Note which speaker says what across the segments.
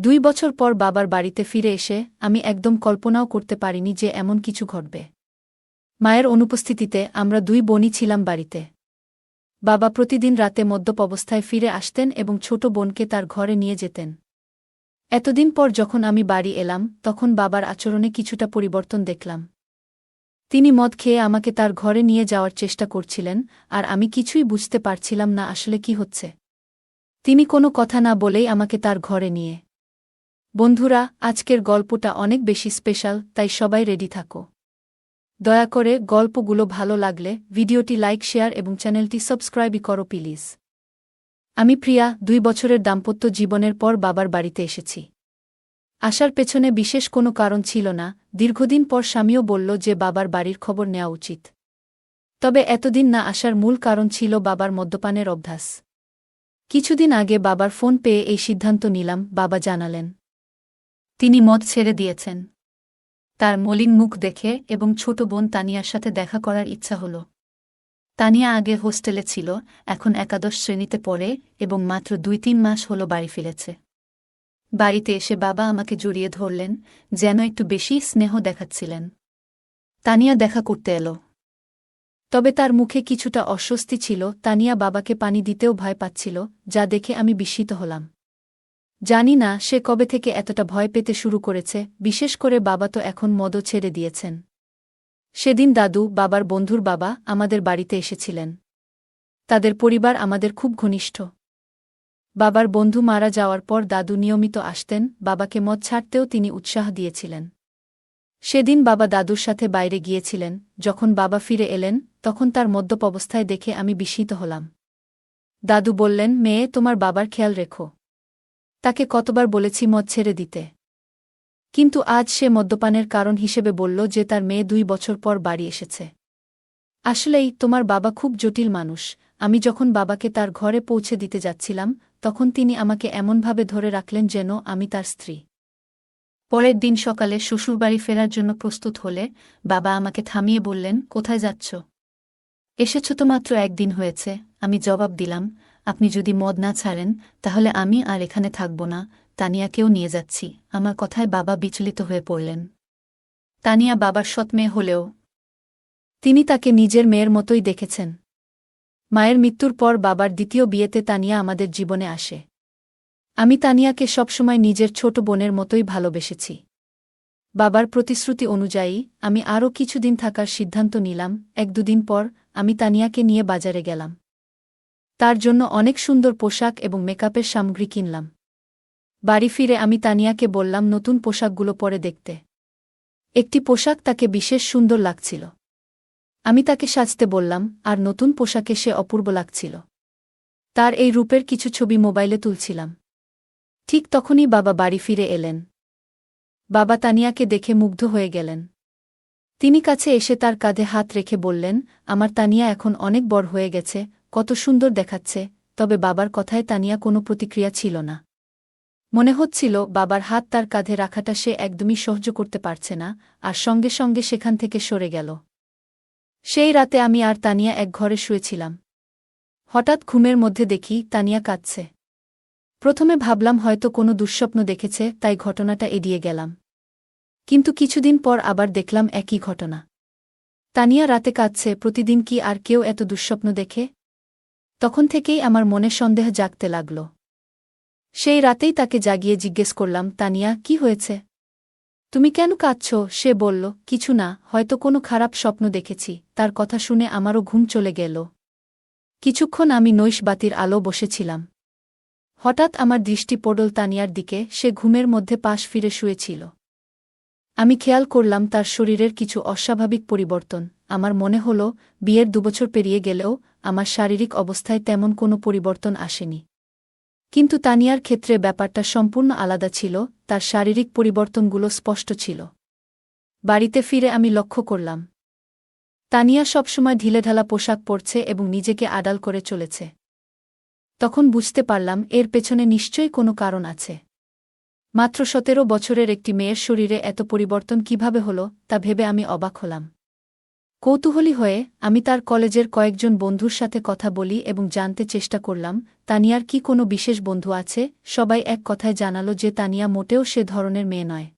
Speaker 1: 2 বছর পর বাবার বাড়িতে ফিরে এসে আমি একদম কল্পনাও করতে পারিনি যে এমন কিছু ঘটবে। মায়ের অনুপস্থিতিতে আমরা 2 বোনই ছিলাম বাড়িতে। বাবা প্রতিদিন রাতে মদ্যপ অবস্থায় ফিরে আসতেন এবং ছোট বোনকে তার ঘরে নিয়ে যেতেন। এতদিন পর যখন আমি বাড়ি এলাম তখন বাবার আচরণে কিছুটা পরিবর্তন দেখলাম। তিনি মদ খেয়ে আমাকে তার ঘরে নিয়ে যাওয়ার চেষ্টা করছিলেন, আর আমি কিছুই বুঝতে পারছিলাম না আসলে কি হচ্ছে। তিনি কোনো কথা না বলেই আমাকে তার ঘরে নিয়ে। বন্ধুরা, আজকের গল্পটা অনেক বেশি স্পেশাল, তাই সবাই রেডি থাকো। দয়া করে গল্পগুলো ভালো লাগলে ভিডিওটি লাইক, শেয়ার এবং চ্যানেলটি সাবস্ক্রাইবই করো প্লিজ। আমি প্রিয়া, 2 বছরের দাম্পত্য জীবনের পর বাবার বাড়িতে এসেছি। আসার পেছনে বিশেষ কোনো কারণ ছিল না। দীর্ঘদিন পর স্বামীও বলল যে বাবার বাড়ির খবর নেওয়া উচিত। তবে এতদিন না আসার মূল কারণ ছিল বাবার মদ্যপানের অভ্যাস। কিছুদিন আগে বাবার ফোন পেয়ে এই সিদ্ধান্ত নিলাম। বাবা জানালেন তিনি মদ ছেড়ে দিয়েছেন। তার মলিন মুখ দেখে এবং ছোট বোন তানিয়ার সাথে দেখা করার ইচ্ছা হল। তানিয়া আগে হোস্টেলে ছিল, এখন একাদশ শ্রেণীতে পড়ে এবং মাত্র 2-3 মাস হল বাড়ি ফিরেছে। বাড়িতে এসে বাবা আমাকে জড়িয়ে ধরলেন, যেন একটু বেশি স্নেহ দেখাচ্ছিলেন। তানিয়া দেখা করতে এলো, তবে তার মুখে কিছুটা অস্বস্তি ছিল। তানিয়া বাবাকে পানি দিতেও ভয় পাচ্ছিল, যা দেখে আমি বিস্মিত হলাম। জানি না সে কবে থেকে এতটা ভয় পেতে শুরু করেছে, বিশেষ করে বাবা তো এখন মদও ছেড়ে দিয়েছেন। সেদিন দাদু, বাবার বন্ধুর বাবা, আমাদের বাড়িতে এসেছিলেন। তাদের পরিবার আমাদের খুব ঘনিষ্ঠ। বাবার বন্ধু মারা যাওয়ার পর দাদু নিয়মিত আসতেন, বাবাকে মদ ছাড়তেও তিনি উৎসাহ দিয়েছিলেন। সেদিন বাবা দাদুর সাথে বাইরে গিয়েছিলেন। যখন বাবা ফিরে এলেন তখন তার মদ্যপ অবস্থায় দেখে আমি বিস্মিত হলাম। দাদু বললেন, মেয়ে, তোমার বাবার খেয়াল রেখো। তাকে কতবার বলেছি মদ ছেড়ে দিতে, কিন্তু আজ সে মদ্যপানের কারণ হিসেবে বলল যে তার মেয়ে 2 বছর পর বাড়ি এসেছে। আসলেই তোমার বাবা খুব জটিল মানুষ। আমি যখন বাবাকে তার ঘরে পৌঁছে দিতে যাচ্ছিলাম তখন তিনি আমাকে এমনভাবে ধরে রাখলেন যেন আমি তার স্ত্রী। পরের দিন সকালে শ্বশুরবাড়ি ফেরার জন্য প্রস্তুত হলে বাবা আমাকে থামিয়ে বললেন, কোথায় যাচ্ছ? এসেছ তো মাত্র 1 দিন হয়েছে। আমি জবাব দিলাম, আপনি যদি মদ না ছাড়েন তাহলে আমি আর এখানে থাকব না, তানিয়াকেও নিয়ে যাচ্ছি। আমার কথায় বাবা বিচলিত হয়ে পড়লেন। তানিয়া বাবার সৎ মেয়ে হলেও তিনি তাকে নিজের মেয়ের মতোই দেখেছেন। মায়ের মৃত্যুর পর বাবার দ্বিতীয় বিয়েতে তানিয়া আমাদের জীবনে আসে। আমি তানিয়াকে সবসময় নিজের ছোট বোনের মতোই ভালোবেসেছি। বাবার প্রতিশ্রুতি অনুযায়ী আমি আরও কিছুদিন থাকার সিদ্ধান্ত নিলাম। 1-2 দিন পর আমি তানিয়াকে নিয়ে বাজারে গেলাম। তার জন্য অনেক সুন্দর পোশাক এবং মেকআপের সামগ্রী কিনলাম। বাড়ি ফিরে আমি তানিয়াকে বললাম নতুন পোশাকগুলো পরে দেখতে। একটি পোশাক তাকে বিশেষ সুন্দর লাগছিল। আমি তাকে সাজতে বললাম, আর নতুন পোশাকে সে অপূর্ব লাগছিল। তার এই রূপের কিছু ছবি মোবাইলে তুলছিলাম। ঠিক তখনই বাবা বাড়ি ফিরে এলেন। বাবা তানিয়াকে দেখে মুগ্ধ হয়ে গেলেন। তিনি কাছে এসে তার কাঁধে হাত রেখে বললেন, আমার তানিয়া এখন অনেক বড় হয়ে গেছে, কত সুন্দর দেখাচ্ছে। তবে বাবার কথায় তানিয়া কোনো প্রতিক্রিয়া ছিল না। মনে হচ্ছিল বাবার হাত তার কাঁধে রাখাটা সে একদমই সহ্য করতে পারছে না, আর সঙ্গে সঙ্গে সেখান থেকে সরে গেল। সেই রাতে আমি আর তানিয়া এক ঘরে শুয়েছিলাম। হঠাৎ ঘুমের মধ্যে দেখি তানিয়া কাঁদছে। প্রথমে ভাবলাম হয়তো কোনো দুঃস্বপ্ন দেখেছে, তাই ঘটনাটা এড়িয়ে গেলাম। কিন্তু কিছুদিন পর আবার দেখলাম একই ঘটনা। তানিয়া রাতে কাঁদছে। প্রতিদিন কি আর কেউ এত দুঃস্বপ্ন দেখে? তখন থেকেই আমার মনে সন্দেহ জাগতে লাগল। সেই রাতেই তাকে জাগিয়ে জিজ্ঞেস করলাম, তানিয়া, কি হয়েছে? তুমি কেন কাঁদছ? সে বলল, কিছু না, হয়তো কোনো খারাপ স্বপ্ন দেখেছি। তার কথা শুনে আমারও ঘুম চলে গেল। কিছুক্ষণ আমি নৈশ বাতির আলো বসেছিলাম। হঠাৎ আমার দৃষ্টি পড়ল তানিয়ার দিকে। সে ঘুমের মধ্যে পাশ ফিরে শুয়েছিল। আমি খেয়াল করলাম তার শরীরের কিছু অস্বাভাবিক পরিবর্তন। আমার মনে হল বিয়ের 2 বছর পেরিয়ে গেলেও আমার শারীরিক অবস্থায় তেমন কোনো পরিবর্তন আসেনি। কিন্তু তানিয়ার ক্ষেত্রে ব্যাপারটা সম্পূর্ণ আলাদা ছিল। তার শারীরিক পরিবর্তনগুলো স্পষ্ট ছিল। বাড়িতে ফিরে আমি লক্ষ্য করলাম তানিয়া সবসময় ঢিলেঢালা পোশাক পরছে এবং নিজেকে আড়াল করে চলেছে। তখন বুঝতে পারলাম এর পেছনে নিশ্চয়ই কোনো কারণ আছে। মাত্র 17 বছরের একটি মেয়ের শরীরে এত পরিবর্তন কিভাবে হলো তা ভেবে আমি অবাক হলাম। কৌতূহলী হয়ে আমি তার কলেজের কয়েকজন বন্ধুর সাথে কথা বলি এবং জানতে চেষ্টা করলাম তানিয়ার কি কোনো বিশেষ বন্ধু আছে। সবাই এক কথায় জানালো যে তানিয়া মোটেও সে ধরনের মেয়ে নয়।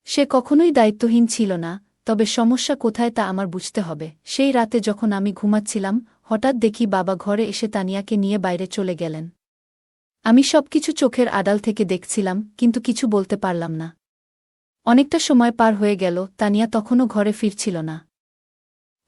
Speaker 1: সে কখনোই দায়িত্বহীন ছিল না, তবে সমস্যা কোথায় তা আমার বুঝতে হবে। সেই রাতে যখন আমি ঘুমাচ্ছিলাম, হঠাৎ দেখি বাবা ঘরে এসে তানিয়াকে নিয়ে বাইরে চলে গেলেন। আমি সবকিছু চোখের আড়াল থেকে দেখছিলাম, কিন্তু কিছু বলতে পারলাম না। অনেকটা সময় পার হয়ে গেল, তানিয়া তখনও ঘরে ফিরছিল না।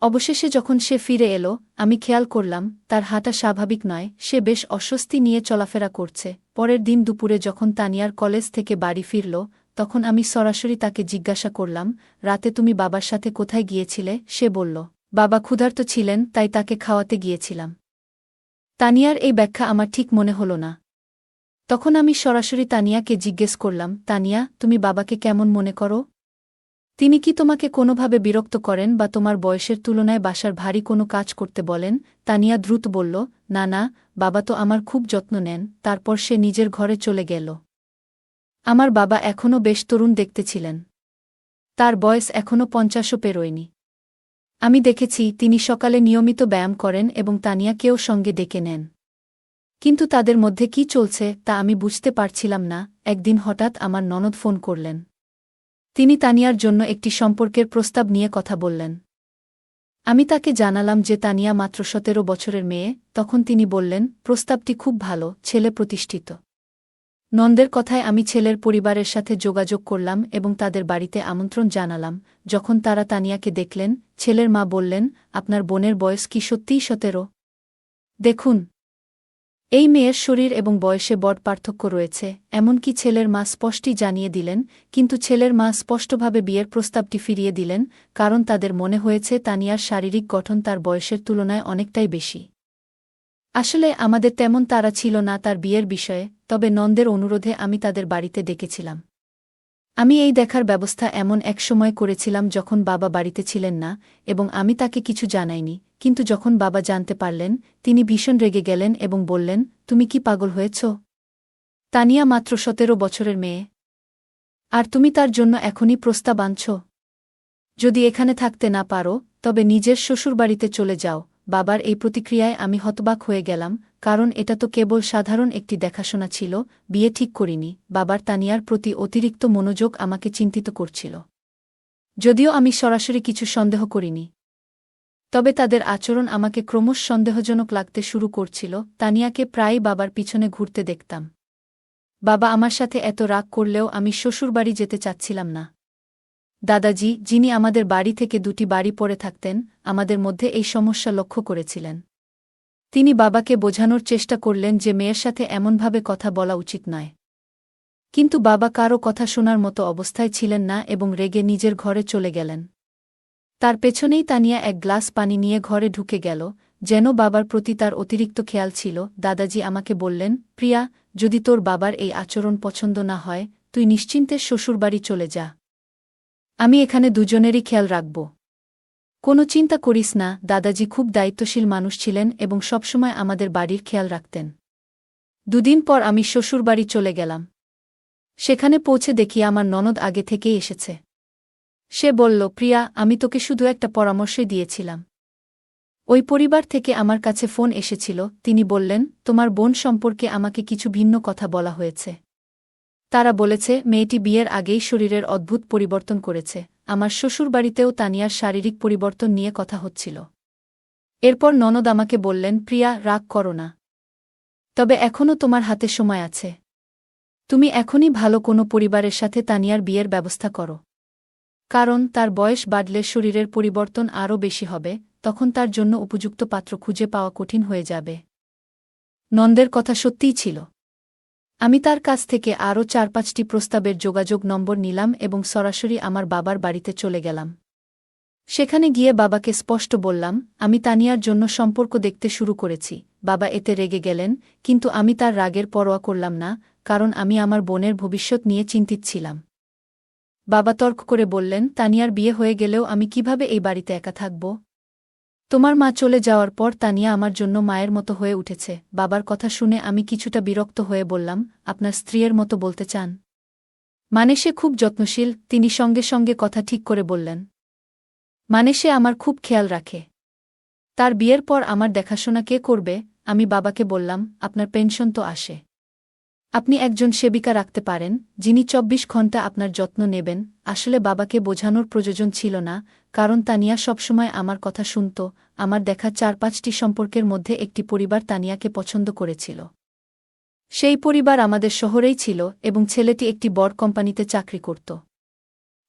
Speaker 1: অবশেষে যখন সে ফিরে এলো, আমি খেয়াল করলাম তার হাঁটা স্বাভাবিক নয়, সে বেশ অস্বস্তি নিয়ে চলাফেরা করছে। পরের দিন দুপুরে যখন তানিয়ার কলেজ থেকে বাড়ি ফিরল, তখন আমি সরাসরি তাকে জিজ্ঞাসা করলাম, রাতে তুমি বাবার সাথে কোথায় গিয়েছিলে? সে বলল, বাবা ক্ষুধার্ত ছিলেন তাই তাকে খাওয়াতে গিয়েছিলাম। তানিয়ার এই ব্যাখ্যা আমার ঠিক মনে হল না। তখন আমি সরাসরি তানিয়াকে জিজ্ঞেস করলাম, তানিয়া, তুমি বাবাকে কেমন মনে করো? তিনি কি তোমাকে কোনোভাবে বিরক্ত করেন বা তোমার বয়সের তুলনায় বাসার ভারী কোনো কাজ করতে বলেন? তানিয়া দ্রুত বলল, না না, বাবা তো আমার খুব যত্ন নেন। তারপর সে নিজের ঘরে চলে গেল। আমার বাবা এখনও বেশ তরুণ দেখতে ছিলেন। তার বয়স এখনও ৫০ও পেরোয়নি। আমি দেখেছি তিনি সকালে নিয়মিত ব্যায়াম করেন এবং তানিয়াকেও সঙ্গে ডেকে নেন। কিন্তু তাদের মধ্যে কি চলছে তা আমি বুঝতে পারছিলাম না। একদিন হঠাৎ আমার ননদ ফোন করলেন। তিনি তানিয়ার জন্য একটি সম্পর্কের প্রস্তাব নিয়ে কথা বললেন। আমি তাকে জানালাম যে তানিয়া মাত্র ১৭ বছরের মেয়ে। তখন তিনি বললেন, প্রস্তাবটি খুব ভালো, ছেলে প্রতিষ্ঠিত। নন্দের কথায় আমি ছেলের পরিবারের সাথে যোগাযোগ করলাম এবং তাদের বাড়িতে আমন্ত্রণ জানালাম। যখন তারা তানিয়াকে দেখলেন, ছেলের মা বললেন, আপনার বোনের বয়স কি সত্যিই ১৭? দেখুন, এই মেয়ের শরীর এবং বয়সে বড় পার্থক্য রয়েছে। এমনকি ছেলের মা স্পষ্টই জানিয়ে দিলেন, কিন্তু ছেলের মা স্পষ্টভাবে বিয়ের প্রস্তাবটি ফিরিয়ে দিলেন, কারণ তাদের মনে হয়েছে তানিয়ার শারীরিক গঠন তার বয়সের তুলনায় অনেকটাই বেশি। আসলে আমাদের তেমন তাড়া ছিল না তার বিয়ের বিষয়ে, তবে নন্দের অনুরোধে আমি তাদের বাড়িতে ডেকেছিলাম। আমি এই দেখার ব্যবস্থা এমন এক সময় করেছিলাম যখন বাবা বাড়িতে ছিলেন না, এবং আমি তাকে কিছু জানাইনি। কিন্তু যখন বাবা জানতে পারলেন, তিনি ভীষণ রেগে গেলেন এবং বললেন, তুমি কি পাগল হয়েছ? তানিয়া মাত্র ১৭ বছরের মেয়ে, আর তুমি তার জন্য এখনই প্রস্তাব আনছ? যদি এখানে থাকতে না পারো, তবে নিজের শ্বশুরবাড়িতে চলে যাও। বাবার এই প্রতিক্রিয়ায় আমি হতবাক হয়ে গেলাম, কারণ এটা তো কেবল সাধারণ একটি দেখাশোনা ছিল, বিয়ে ঠিক করিনি। বাবার তানিয়ার প্রতি অতিরিক্ত মনোযোগ আমাকে চিন্তিত করছিল। যদিও আমি সরাসরি কিছু সন্দেহ করিনি, তবে তাদের আচরণ আমাকে ক্রমশ সন্দেহজনক লাগতে শুরু করছিল। তানিয়াকে প্রায়ই বাবার পিছনে ঘুরতে দেখতাম। বাবা আমার সাথে এত রাগ করলেও আমি শ্বশুরবাড়ি যেতে চাচ্ছিলাম না। দাদাজি, যিনি আমাদের বাড়ি থেকে ২টি বাড়ি পড়ে থাকতেন, আমাদের মধ্যে এই সমস্যা লক্ষ্য করেছিলেন। তিনি বাবাকে বোঝানোর চেষ্টা করলেন যে মেয়ের সাথে এমনভাবে কথা বলা উচিত নয়। কিন্তু বাবা কারও কথা শোনার মতো অবস্থায় ছিলেন না এবং রেগে নিজের ঘরে চলে গেলেন। তার পেছনেই তানিয়া এক গ্লাস পানি নিয়ে ঘরে ঢুকে গেল, যেন বাবার প্রতি তার অতিরিক্ত খেয়াল ছিল। দাদাজি আমাকে বললেন, প্রিয়া, যদি তোর বাবার এই আচরণ পছন্দ না হয়, তুই নিশ্চিন্তে শ্বশুরবাড়ি চলে যা। আমি এখানে দুজনেরই খেয়াল রাখব। কোনো চিন্তা করিস না। দাদাজি খুব দায়িত্বশীল মানুষ ছিলেন এবং সবসময় আমাদের বাড়ির খেয়াল রাখতেন। ২ দিন পর আমি শ্বশুরবাড়ি চলে গেলাম। সেখানে পৌঁছে দেখি আমার ননদ আগে থেকেই এসেছে। সে বলল, প্রিয়া, আমি তোকে শুধু একটা পরামর্শই দিয়েছিলাম। ওই পরিবার থেকে আমার কাছে ফোন এসেছিল। তিনি বললেন, তোমার বোন সম্পর্কে আমাকে কিছু ভিন্ন কথা বলা হয়েছে। তারা বলেছে মেয়েটি বিয়ের আগেই শরীরের অদ্ভুত পরিবর্তন করেছে। আমার শ্বশুরবাড়িতেও তানিয়ার শারীরিক পরিবর্তন নিয়ে কথা হচ্ছিল। এরপর ননদ আমাকে বললেন, প্রিয়া, রাগ করো না। তবে এখনও তোমার হাতে সময় আছে। তুমি এখনই ভালো কোনো পরিবারের সাথে তানিয়ার বিয়ের ব্যবস্থা করো। কারণ তার বয়স বাড়লে শরীরের পরিবর্তন আরও বেশি হবে, তখন তার জন্য উপযুক্ত পাত্র খুঁজে পাওয়া কঠিন হয়ে যাবে। নন্দের কথা সত্যিই ছিল। আমি তার কাছ থেকে আরও ৪-৫টি প্রস্তাবের যোগাযোগ নম্বর নিলাম এবং সরাসরি আমার বাবার বাড়িতে চলে গেলাম। সেখানে গিয়ে বাবাকে স্পষ্ট বললাম, আমি তানিয়ার জন্য সম্পর্ক দেখতে শুরু করেছি। বাবা এতে রেগে গেলেন, কিন্তু আমি তার রাগের পরোয়া করলাম না, কারণ আমি আমার বোনের ভবিষ্যৎ নিয়ে চিন্তিত ছিলাম। বাবা তর্ক করে বললেন, তানিয়ার বিয়ে হয়ে গেলেও আমি কিভাবে এই বাড়িতে একা থাকব? তোমার মা চলে যাওয়ার পর তানিয়া আমার জন্য মায়ের মতো হয়ে উঠেছে। বাবার কথা শুনে আমি কিছুটা বিরক্ত হয়ে বললাম, আপনার স্ত্রীর মতো বলতে চান? মানে সে খুব যত্নশীল? তিনি সঙ্গে সঙ্গে কথা ঠিক করে বললেন, মানে সে আমার খুব খেয়াল রাখে। তার বিয়ের পর আমার দেখাশোনা কে করবে? আমি বাবাকে বললাম, আপনার পেনশন তো আসে। আপনি একজন সেবিকা রাখতে পারেন, যিনি ২৪ ঘণ্টা আপনার যত্ন নেবেন। আসলে বাবাকে বোঝানোর প্রয়োজন ছিল না, কারণ তানিয়া সবসময় আমার কথা শুনত। আমার দেখা ৪-৫টি সম্পর্কের মধ্যে একটি পরিবার তানিয়াকে পছন্দ করেছিল। সেই পরিবার আমাদের শহরেই ছিল এবং ছেলেটি একটি বড় কোম্পানিতে চাকরি করত।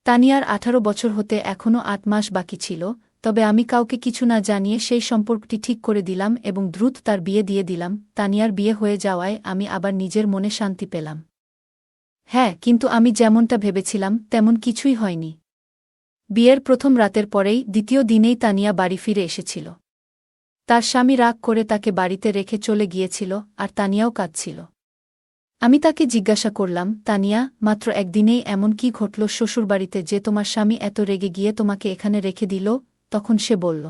Speaker 1: তানিয়ার ১৮ বছর হতে এখনও ৮ মাস বাকি ছিল, তবে আমি কাউকে কিছু না জানিয়ে সেই সম্পর্কটি ঠিক করে দিলাম এবং দ্রুত তার বিয়ে দিয়ে দিলাম। তানিয়ার বিয়ে হয়ে যাওয়ায় আমি আবার নিজের মনে শান্তি পেলাম। হ্যাঁ, কিন্তু আমি যেমনটা ভেবেছিলাম তেমন কিছুই হয়নি। বিয়ের প্রথম রাতের পরেই দ্বিতীয় দিনেই তানিয়া বাড়ি ফিরে এসেছিল। তার স্বামী রাগ করে তাকে বাড়িতে রেখে চলে গিয়েছিল, আর তানিয়াও কাঁদছিল। আমি তাকে জিজ্ঞাসা করলাম, তানিয়া, মাত্র একদিনেই এমন কি ঘটল শ্বশুরবাড়িতে যে তোমার স্বামী এত রেগে গিয়ে তোমাকে এখানে রেখে দিল? তখন সে বলল,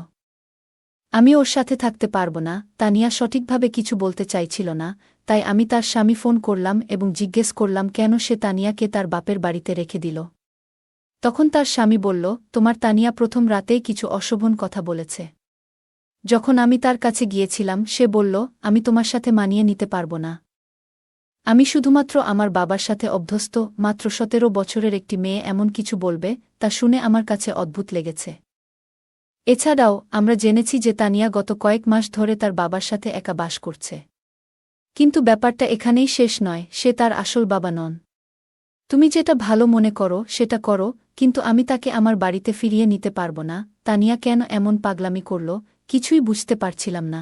Speaker 1: আমি ওর সাথে থাকতে পারব না। তানিয়া সঠিকভাবে কিছু বলতে চাইছিল না, তাই আমি তার স্বামী ফোন করলাম এবং জিজ্ঞেস করলাম কেন সে তানিয়াকে তার বাপের বাড়িতে রেখে দিল। তখন তার স্বামী বলল, তোমার তানিয়া প্রথম রাতেই কিছু অশোভন কথা বলেছে। যখন আমি তার কাছে গিয়েছিলাম সে বলল, আমি তোমার সাথে মানিয়ে নিতে পারব না। আমি শুধুমাত্র আমার বাবার সাথে অভ্যস্ত। মাত্র ১৭ বছরের একটি মেয়ে এমন কিছু বলবে, তা শুনে আমার কাছে অদ্ভুত লেগেছে। এছাড়াও আমরা জেনেছি যে তানিয়া গত কয়েক মাস ধরে তার বাবার সাথে একা বাস করছে। কিন্তু ব্যাপারটা এখানেই শেষ নয়, সে তার আসল বাবা নন। তুমি যেটা ভালো মনে করো সেটা করো, কিন্তু আমি তাকে আমার বাড়িতে ফিরিয়ে নিতে পারব না। তানিয়া কেন এমন পাগলামি করল, কিছুই বুঝতে পারছিলাম না।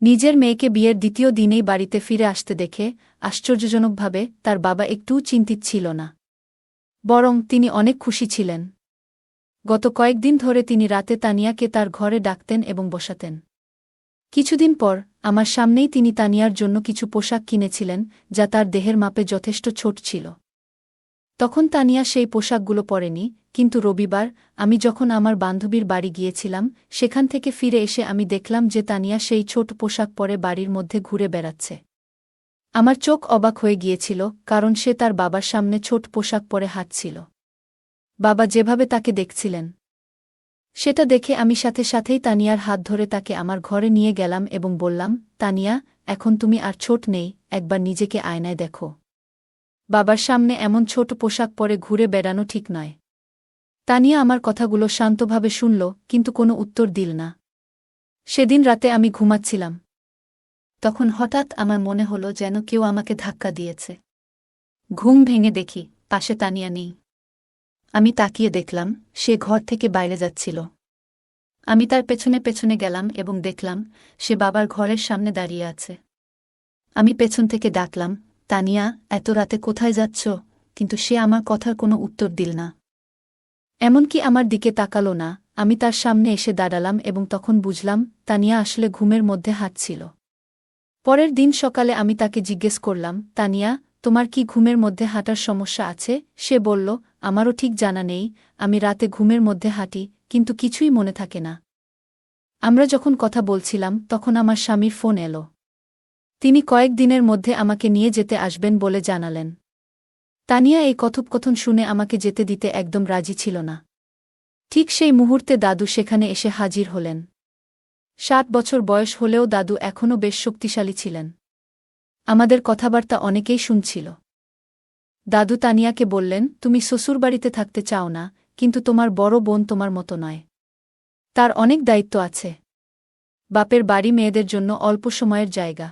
Speaker 1: নিজের মেয়েকে বিয়ের দ্বিতীয় দিনেই বাড়িতে ফিরে আসতে দেখে আশ্চর্যজনকভাবে তার বাবা একটুও চিন্তিত ছিল না। বরং তিনি অনেক খুশি ছিলেন। গত কয়েকদিন ধরে তিনি রাতে তানিয়াকে তার ঘরে ডাকতেন এবং বসাতেন। কিছুদিন পর আমার সামনেই তিনি তানিয়ার জন্য কিছু পোশাক কিনেছিলেন, যা তার দেহের মাপে যথেষ্ট ছোট ছিল। তখন তানিয়া সেই পোশাকগুলো পরেনি, কিন্তু রবিবার আমি যখন আমার বান্ধবীর বাড়ি গিয়েছিলাম, সেখান থেকে ফিরে এসে আমি দেখলাম যে তানিয়া সেই ছোট পোশাক পরে বাড়ির মধ্যে ঘুরে বেড়াচ্ছে। আমার চোখ অবাক হয়ে গিয়েছিল, কারণ সে তার বাবার সামনে ছোট পোশাক পরে হাঁটছিল। বাবা যেভাবে তাকে দেখছিলেন সেটা দেখে আমি সাথে সাথেই তানিয়ার হাত ধরে তাকে আমার ঘরে নিয়ে গেলাম এবং বললাম, তানিয়া, এখন তুমি আর ছোট নেই, একবার নিজেকে আয়নায় দেখো। বাবার সামনে এমন ছোট পোশাক পরে ঘুরে বেড়ানো ঠিক নয়। তানিয়া আমার কথাগুলো শান্তভাবে শুনল, কিন্তু কোনো উত্তর দিল না। সেদিন রাতে আমি ঘুমাচ্ছিলাম। তখন হঠাৎ আমার মনে হলো যেন কেউ আমাকে ধাক্কা দিয়েছে। ঘুম ভেঙে দেখি পাশে তানিয়া নেই। আমি তাকিয়ে দেখলাম সে ঘর থেকে বাইরে যাচ্ছিল। আমি তার পেছনে পেছনে গেলাম এবং দেখলাম সে বাবার ঘরের সামনে দাঁড়িয়ে আছে। আমি পেছন থেকে ডাকলাম, তানিয়া, এত রাতে কোথায় যাচ্ছ? কিন্তু সে আমার কথার কোনো উত্তর দিল না। এমনকি আমার দিকে তাকালো না। আমি তার সামনে এসে দাঁড়ালাম এবং তখন বুঝলাম তানিয়া আসলে ঘুমের মধ্যে হাঁটছিল। পরের দিন সকালে আমি তাকে জিজ্ঞেস করলাম, তানিয়া, তোমার কি ঘুমের মধ্যে হাঁটার সমস্যা আছে? সে বলল, আমারও ঠিক জানা নেই, আমি রাতে ঘুমের মধ্যে হাঁটি, কিন্তু কিছুই মনে থাকে না। আমরা যখন কথা বলছিলাম তখন আমার স্বামীর ফোন এলো। তিনি কয়েক দিনের মধ্যে আমাকে নিয়ে যেতে আসবেন বলে জানালেন। তানিয়া এই কথোপকথন শুনে আমাকে যেতে দিতে একদম রাজি ছিল না। ঠিক সেই মুহূর্তে দাদু সেখানে এসে হাজির হলেন। ৬০ বছর বয়স হলেও দাদু এখনও বেশ শক্তিশালী ছিলেন। আমাদের কথাবার্তা অনেকেই শুনছিল। দাদু তানিয়াকে বললেন, তুমি শ্বশুরবাড়িতে থাকতে চাও না, কিন্তু তোমার বড় বোন তোমার মতো নয়। তার অনেক দায়িত্ব আছে। বাপের বাড়ি মেয়েদের জন্য অল্প সময়ের জায়গা।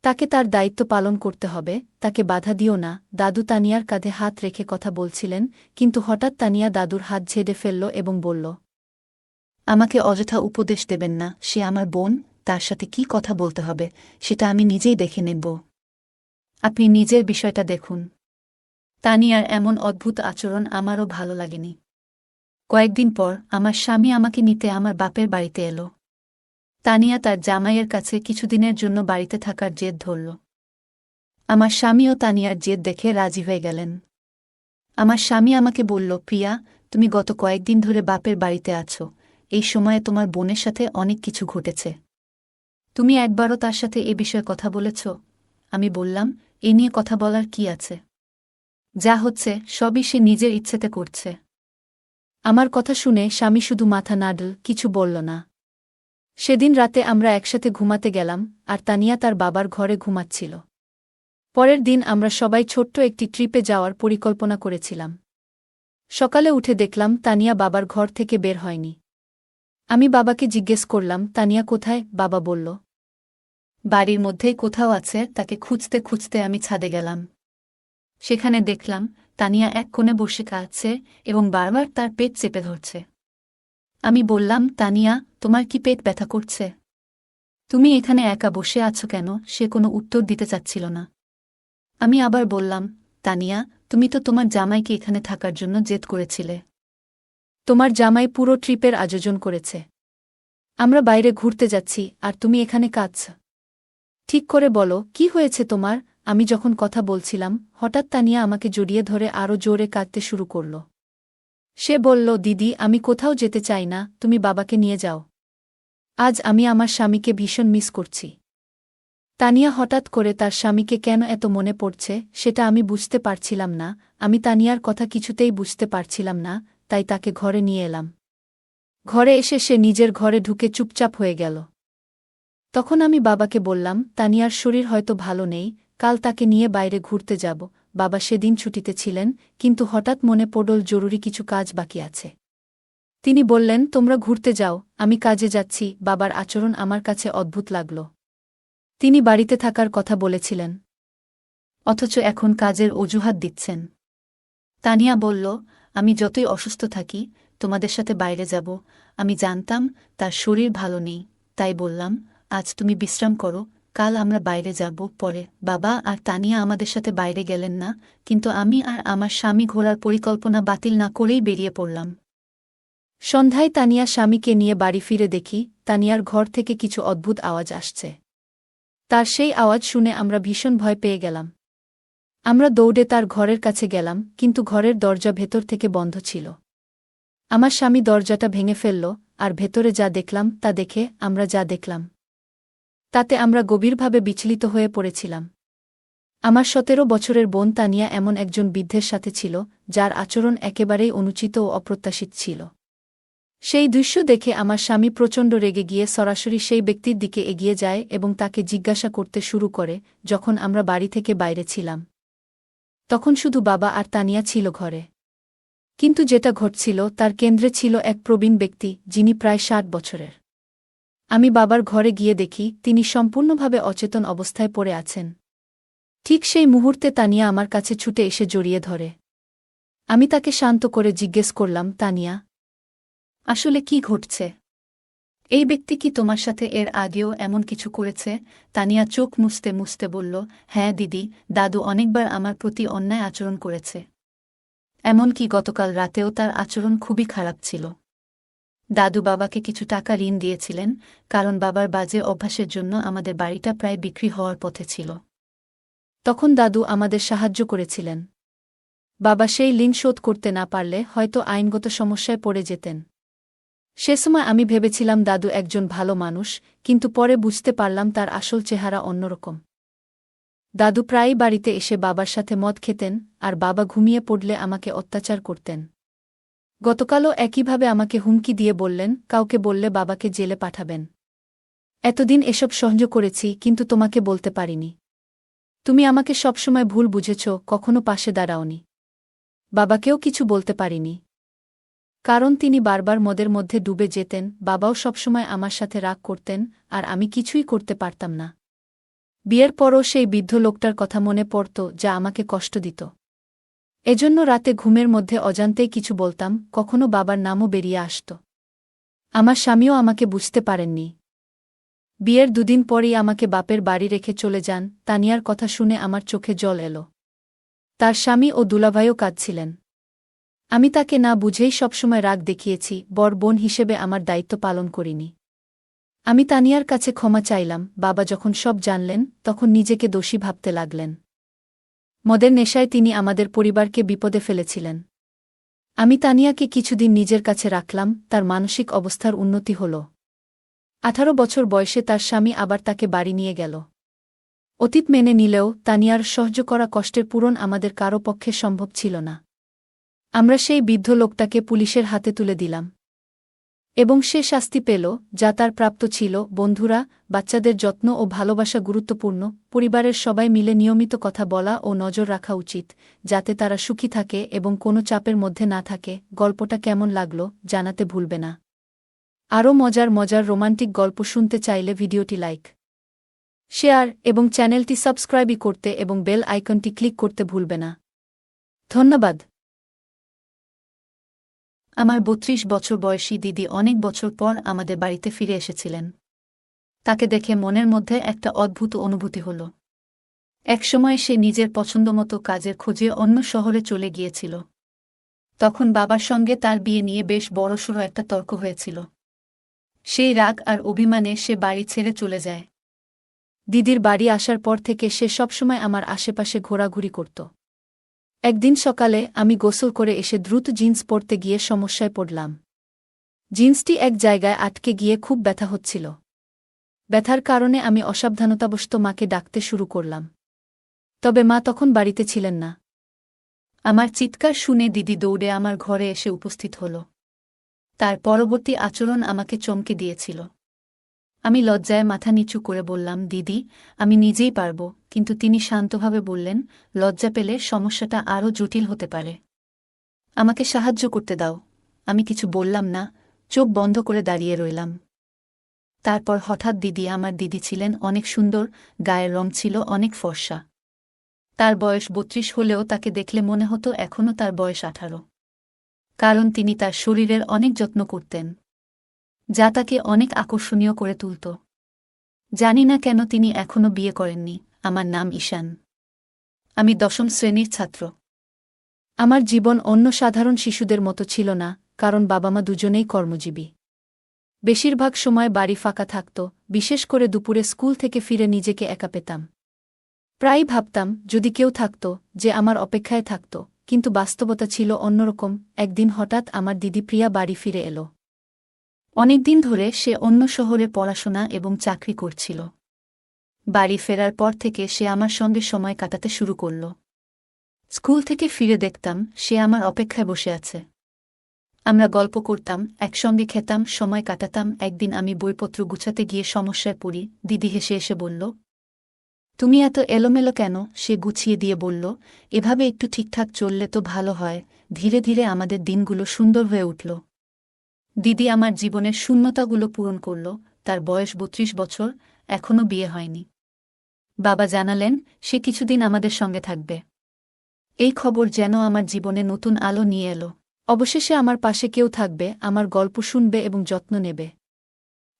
Speaker 1: তাকে তার দায়িত্ব পালন করতে হবে, তাকে বাধা দিও না। দাদু তানিয়ার কাঁধে হাত রেখে কথা বলছিলেন, কিন্তু হঠাৎ তানিয়া দাদুর হাত ঝেড়ে ফেলল এবং বলল, আমাকে অযথা উপদেশ দেবেন না, সে আমার বোন, তার সাথে কি কথা বলতে হবে সেটা আমি নিজেই দেখে নেব। আপনি নিজের বিষয়টা দেখুন। তানিয়ার এমন অদ্ভুত আচরণ আমারও ভালো লাগেনি। কয়েকদিন পর আমার স্বামী আমাকে নিতে আমার বাপের বাড়িতে এলো। তানিয়া তার জামাইয়ের কাছে কিছুদিনের জন্য বাড়িতে থাকার জেদ ধরল। আমার স্বামীও তানিয়ার জেদ দেখে রাজি হয়ে গেলেন। আমার স্বামী আমাকে বলল, প্রিয়া, তুমি গত কয়েকদিন ধরে বাপের বাড়িতে আছো, এই সময়ে তোমার বোনের সাথে অনেক কিছু ঘটেছে। তুমি একবারও তার সাথে এ বিষয়ে কথা বলেছ? আমি বললাম, এ নিয়ে কথা বলার কি আছে? যা হচ্ছে সবই সে নিজের ইচ্ছেতে করছে। আমার কথা শুনে স্বামী শুধু মাথা নাড়ল, কিছু বলল না। সেদিন রাতে আমরা একসাথে ঘুমাতে গেলাম, আর তানিয়া তার বাবার ঘরে ঘুমাচ্ছিল। পরের দিন আমরা সবাই ছোট্ট একটি ট্রিপে যাওয়ার পরিকল্পনা করেছিলাম। সকালে উঠে দেখলাম তানিয়া বাবার ঘর থেকে বের হয়নি। আমি বাবাকে জিজ্ঞেস করলাম, তানিয়া কোথায়? বাবা বলল, বাড়ির মধ্যেই কোথাও আছে। তাকে খুঁজতে খুঁজতে আমি ছাদে গেলাম। সেখানে দেখলাম তানিয়া এক কোণে বসে কাঁদছে এবং বারবার তার পেট চেপে ধরছে। আমি বললাম, তানিয়া, তোমার কি পেট ব্যথা করছে? তুমি এখানে একা বসে আছো কেন? সে কোনো উত্তর দিতে চাচ্ছিল না। আমি আবার বললাম, তানিয়া, তুমি তো তোমার জামাইকে এখানে থাকার জন্য জেদ করেছিলে। তোমার জামাই পুরো ট্রিপের আয়োজন করেছে। আমরা বাইরে ঘুরতে যাচ্ছি, আর তুমি এখানে কাঁদছ। ঠিক করে বলো, কি হয়েছে তোমার? আমি যখন কথা বলছিলাম, হঠাৎ তানিয়া আমাকে জড়িয়ে ধরে আরও জোরে কাঁদতে শুরু করল। সে বলল, দিদি, আমি কোথাও যেতে চাই না, তুমি বাবাকে নিয়ে যাও। আজ আমি আমার স্বামীকে ভীষণ মিস করছি। তানিয়া হঠাৎ করে তার স্বামীকে কেন এত মনে পড়ছে সেটা আমি বুঝতে পারছিলাম না। আমি তানিয়ার কথা কিছুতেই বুঝতে পারছিলাম না, তাই তাকে ঘরে নিয়ে এলাম। ঘরে এসে সে নিজের ঘরে ঢুকে চুপচাপ হয়ে গেল। তখন আমি বাবাকে বললাম, তানিয়ার শরীর হয়তো ভালো নেই, কাল তাকে নিয়ে বাইরে ঘুরতে যাব। বাবা সেদিন ছুটিতে ছিলেন, কিন্তু হঠাৎ মনে পড়ল জরুরি কিছু কাজ বাকি আছে। তিনি বললেন, তোমরা ঘুরতে যাও, আমি কাজে যাচ্ছি। বাবার আচরণ আমার কাছে অদ্ভুত লাগল। তিনি বাড়িতে থাকার কথা বলেছিলেন, অথচ এখন কাজের অজুহাত দিচ্ছেন। তানিয়া বলল, আমি যতই অসুস্থ থাকি, তোমাদের সাথে বাইরে যাব। আমি জানতাম তার শরীর ভালো নেই, তাই বললাম, আজ তুমি বিশ্রাম করো, কাল আমরা বাইরে যাব। পরে বাবা আর তানিয়া আমাদের সাথে বাইরে গেলেন না, কিন্তু আমি আর আমার স্বামী ঘোরার পরিকল্পনা বাতিল না করেই বেরিয়ে পড়লাম। সন্ধ্যায় তানিয়া স্বামীকে নিয়ে বাড়ি ফিরে দেখি তানিয়ার ঘর থেকে কিছু অদ্ভুত আওয়াজ আসছে। তার সেই আওয়াজ শুনে আমরা ভীষণ ভয় পেয়ে গেলাম। আমরা দৌড়ে তার ঘরের কাছে গেলাম, কিন্তু ঘরের দরজা ভেতর থেকে বন্ধ ছিল। আমার স্বামী দরজাটা ভেঙে ফেলল, আর ভেতরে যা দেখলাম তা দেখে আমরা যা দেখলাম তাতে আমরা গভীরভাবে বিচলিত হয়ে পড়েছিলাম। আমার 17 বছরের বোন তানিয়া এমন একজন বৃদ্ধের সাথে ছিল, যার আচরণ একেবারেই অনুচিত ও অপ্রত্যাশিত ছিল। সেই দৃশ্য দেখে আমার স্বামী প্রচণ্ড রেগে গিয়ে সরাসরি সেই ব্যক্তির দিকে এগিয়ে যায় এবং তাকে জিজ্ঞাসা করতে শুরু করে। যখন আমরা বাড়ি থেকে বাইরে ছিলাম, তখন শুধু বাবা আর তানিয়া ছিল ঘরে। কিন্তু যেটা ঘটছিল তার কেন্দ্রে ছিল এক প্রবীণ ব্যক্তি, যিনি প্রায় 60 বছরের। আমি বাবার ঘরে গিয়ে দেখি তিনি সম্পূর্ণভাবে অচেতন অবস্থায় পড়ে আছেন। ঠিক সেই মুহূর্তে তানিয়া আমার কাছে ছুটে এসে জড়িয়ে ধরে। আমি তাকে শান্ত করে জিজ্ঞেস করলাম, তানিয়া, আসলে কি ঘটছে? এই ব্যক্তি কি তোমার সাথে এর আগেও এমন কিছু করেছে? তানিয়া চোখ মুছতে মুছতে বলল, হ্যাঁ দিদি, দাদু অনেকবার আমার প্রতি অন্যায় আচরণ করেছে। এমনকি গতকাল রাতেও তার আচরণ খুবই খারাপ ছিল। দাদু বাবাকে কিছু টাকা ঋণ দিয়েছিলেন, কারণ বাবার বাজে অভ্যাসের জন্য আমাদের বাড়িটা প্রায় বিক্রি হওয়ার পথে ছিল। তখন দাদু আমাদের সাহায্য করেছিলেন। বাবা সেই ঋণ শোধ করতে না পারলে হয়তো আইনগত সমস্যায় পড়ে যেতেন। সে সময় আমি ভেবেছিলাম দাদু একজন ভালো মানুষ, কিন্তু পরে বুঝতে পারলাম তার আসল চেহারা অন্যরকম। দাদু প্রায়ই বাড়িতে এসে বাবার সাথে মদ খেতেন, আর বাবা ঘুমিয়ে পড়লে আমাকে অত্যাচার করতেন। গতকালও একইভাবে আমাকে হুমকি দিয়ে বললেন, কাউকে বললে বাবাকে জেলে পাঠাবেন। এতদিন এসব সহ্য করেছি, কিন্তু তোমাকে বলতে পারিনি। তুমি আমাকে সবসময় ভুল বুঝেছ, কখনো পাশে দাঁড়াওনি। বাবাকেও কিছু বলতে পারিনি, কারণ তিনি বারবার মদের মধ্যে ডুবে যেতেন। বাবাও সবসময় আমার সাথে রাগ করতেন, আর আমি কিছুই করতে পারতাম না। বিয়ের পরও সেই বৃদ্ধ লোকটার কথা মনে পড়ত, যা আমাকে কষ্ট দিত। এজন্য রাতে ঘুমের মধ্যে অজান্তেই কিছু বলতাম, কখনো বাবার নামও বেরিয়ে আসত। আমার স্বামীও আমাকে বুঝতে পারেননি। বিয়ের দুদিন পরই আমাকে বাপের বাড়ি রেখে চলে যান। তানিয়ার কথা শুনে আমার চোখে জল এলো। তার স্বামী ও দুলাভাইও কাঁদছিলেন। আমি তাকে না বুঝেই সবসময় রাগ দেখিয়েছি, বড় বোন হিসেবে আমার দায়িত্ব পালন করিনি। আমি তানিয়ার কাছে ক্ষমা চাইলাম। বাবা যখন সব জানলেন, তখন নিজেকে দোষী ভাবতে লাগলেন। মদের নেশায় তিনি আমাদের পরিবারকে বিপদে ফেলেছিলেন। আমি তানিয়াকে কিছুদিন নিজের কাছে রাখলাম, তার মানসিক অবস্থার উন্নতি হল। 18 বছর বয়সে তার স্বামী আবার তাকে বাড়ি নিয়ে গেল। অতীত মেনে নিলেও তানিয়ার সহ্য করা কষ্টের পূরণ আমাদের কারও পক্ষে সম্ভব ছিল না। আমরা সেই বৃদ্ধ লোকটাকে পুলিশের হাতে তুলে দিলাম এবং সে শাস্তি পেল যা তার প্রাপ্ত ছিল। বন্ধুরা, বাচ্চাদের যত্ন ও ভালোবাসা গুরুত্বপূর্ণ। পরিবারের সবাই মিলে নিয়মিত কথা বলা ও নজর রাখা উচিত, যাতে তারা সুখী থাকে এবং কোনো চাপের মধ্যে না থাকে। গল্পটা কেমন লাগলো জানাতে ভুলবে না। আরও মজার মজার রোমান্টিক গল্প শুনতে চাইলে ভিডিওটি লাইক, শেয়ার এবং চ্যানেলটি সাবস্ক্রাইবই করতে এবং বেল আইকনটি ক্লিক করতে ভুলবে না। ধন্যবাদ। আমার ৩২ বছর বয়সী দিদি অনেক বছর পর আমাদের বাড়িতে ফিরে এসেছিলেন। তাকে দেখে মনের মধ্যে একটা অদ্ভুত অনুভূতি হল। একসময় সে নিজের পছন্দমতো কাজের খোঁজে অন্য শহরে চলে গিয়েছিল। তখন বাবার সঙ্গে তার বিয়ে নিয়ে বেশ বড়সড় একটা তর্ক হয়েছিল। সেই রাগ আর অভিমানে সে বাড়ি ছেড়ে চলে যায়। দিদির বাড়ি আসার পর থেকে সে সবসময় আমার আশেপাশে ঘোরাঘুরি করত। একদিন সকালে আমি গোসল করে এসে দ্রুত জিন্স পরতে গিয়ে সমস্যায় পড়লাম। জিন্সটি এক জায়গায় আটকে গিয়ে খুব ব্যথা হচ্ছিল। ব্যথার কারণে আমি অসাবধানতাবশত মাকে ডাকতে শুরু করলাম, তবে মা তখন বাড়িতে ছিলেন না। আমার চিৎকার শুনে দিদি দৌড়ে আমার ঘরে এসে উপস্থিত হল। তার পরবর্তী আচরণ আমাকে চমকে দিয়েছিল। আমি লজ্জায় মাথা নিচু করে বললাম, দিদি, আমি নিজেই পারব। কিন্তু তিনি শান্তভাবে বললেন, লজ্জা পেলে সমস্যাটা আরও জটিল হতে পারে। আমাকে সাহায্য করতে দাও। আমি কিছু বললাম না, চোখ বন্ধ করে দাঁড়িয়ে রইলাম। তারপর হঠাৎ আমার দিদি ছিলেন অনেক সুন্দর, গায়ের রং ছিল অনেক ফর্সা। তার বয়স ৩২ হলেও তাকে দেখলে মনে হতো এখনও তার বয়স ১৮। কারণ তিনি তার শরীরের অনেক যত্ন করতেন, যা তাকে অনেক আকর্ষণীয় করে তুলত। জানি না কেন তিনি এখনও বিয়ে করেননি। আমার নাম ঈশান। আমি ১০ম শ্রেণীর ছাত্র। আমার জীবন অন্য সাধারণ শিশুদের মতো ছিল না, কারণ বাবা মা দুজনেই কর্মজীবী। বেশিরভাগ সময় বাড়ি ফাঁকা থাকত, বিশেষ করে দুপুরে স্কুল থেকে ফিরে নিজেকে একা পেতাম। প্রায়ই ভাবতাম যদি কেউ থাকত যে আমার অপেক্ষায় থাকত, কিন্তু বাস্তবতা ছিল অন্যরকম। একদিন হঠাৎ আমার দিদি প্রিয়া বাড়ি ফিরে এলো। অনেকদিন ধরে সে অন্য শহরে পড়াশোনা এবং চাকরি করছিল। বাড়ি ফেরার পর থেকে সে আমার সঙ্গে সময় কাটাতে শুরু করল। স্কুল থেকে ফিরে দেখতাম সে আমার অপেক্ষায় বসে আছে। আমরা গল্প করতাম, একসঙ্গে খেতাম, সময় কাটাতাম। একদিন আমি বইপত্র গুছাতে গিয়ে সমস্যায় পড়ি। দিদি হেসে এসে বলল, তুমি এত এলোমেলো কেন? সে গুছিয়ে দিয়ে বলল, এভাবে একটু ঠিকঠাক চললে তো ভালো হয়। ধীরে ধীরে আমাদের দিনগুলো সুন্দর হয়ে উঠল। দিদি আমার জীবনের শূন্যতাগুলো পূরণ করল। তার বয়স ৩২ বছর, এখনও বিয়ে হয়নি। বাবা জানালেন সে কিছুদিন আমাদের সঙ্গে থাকবে। এই খবর যেন আমার জীবনে নতুন আলো নিয়ে এলো। অবশেষে আমার পাশে কেউ থাকবে, আমার গল্প শুনবে এবং যত্ন নেবে।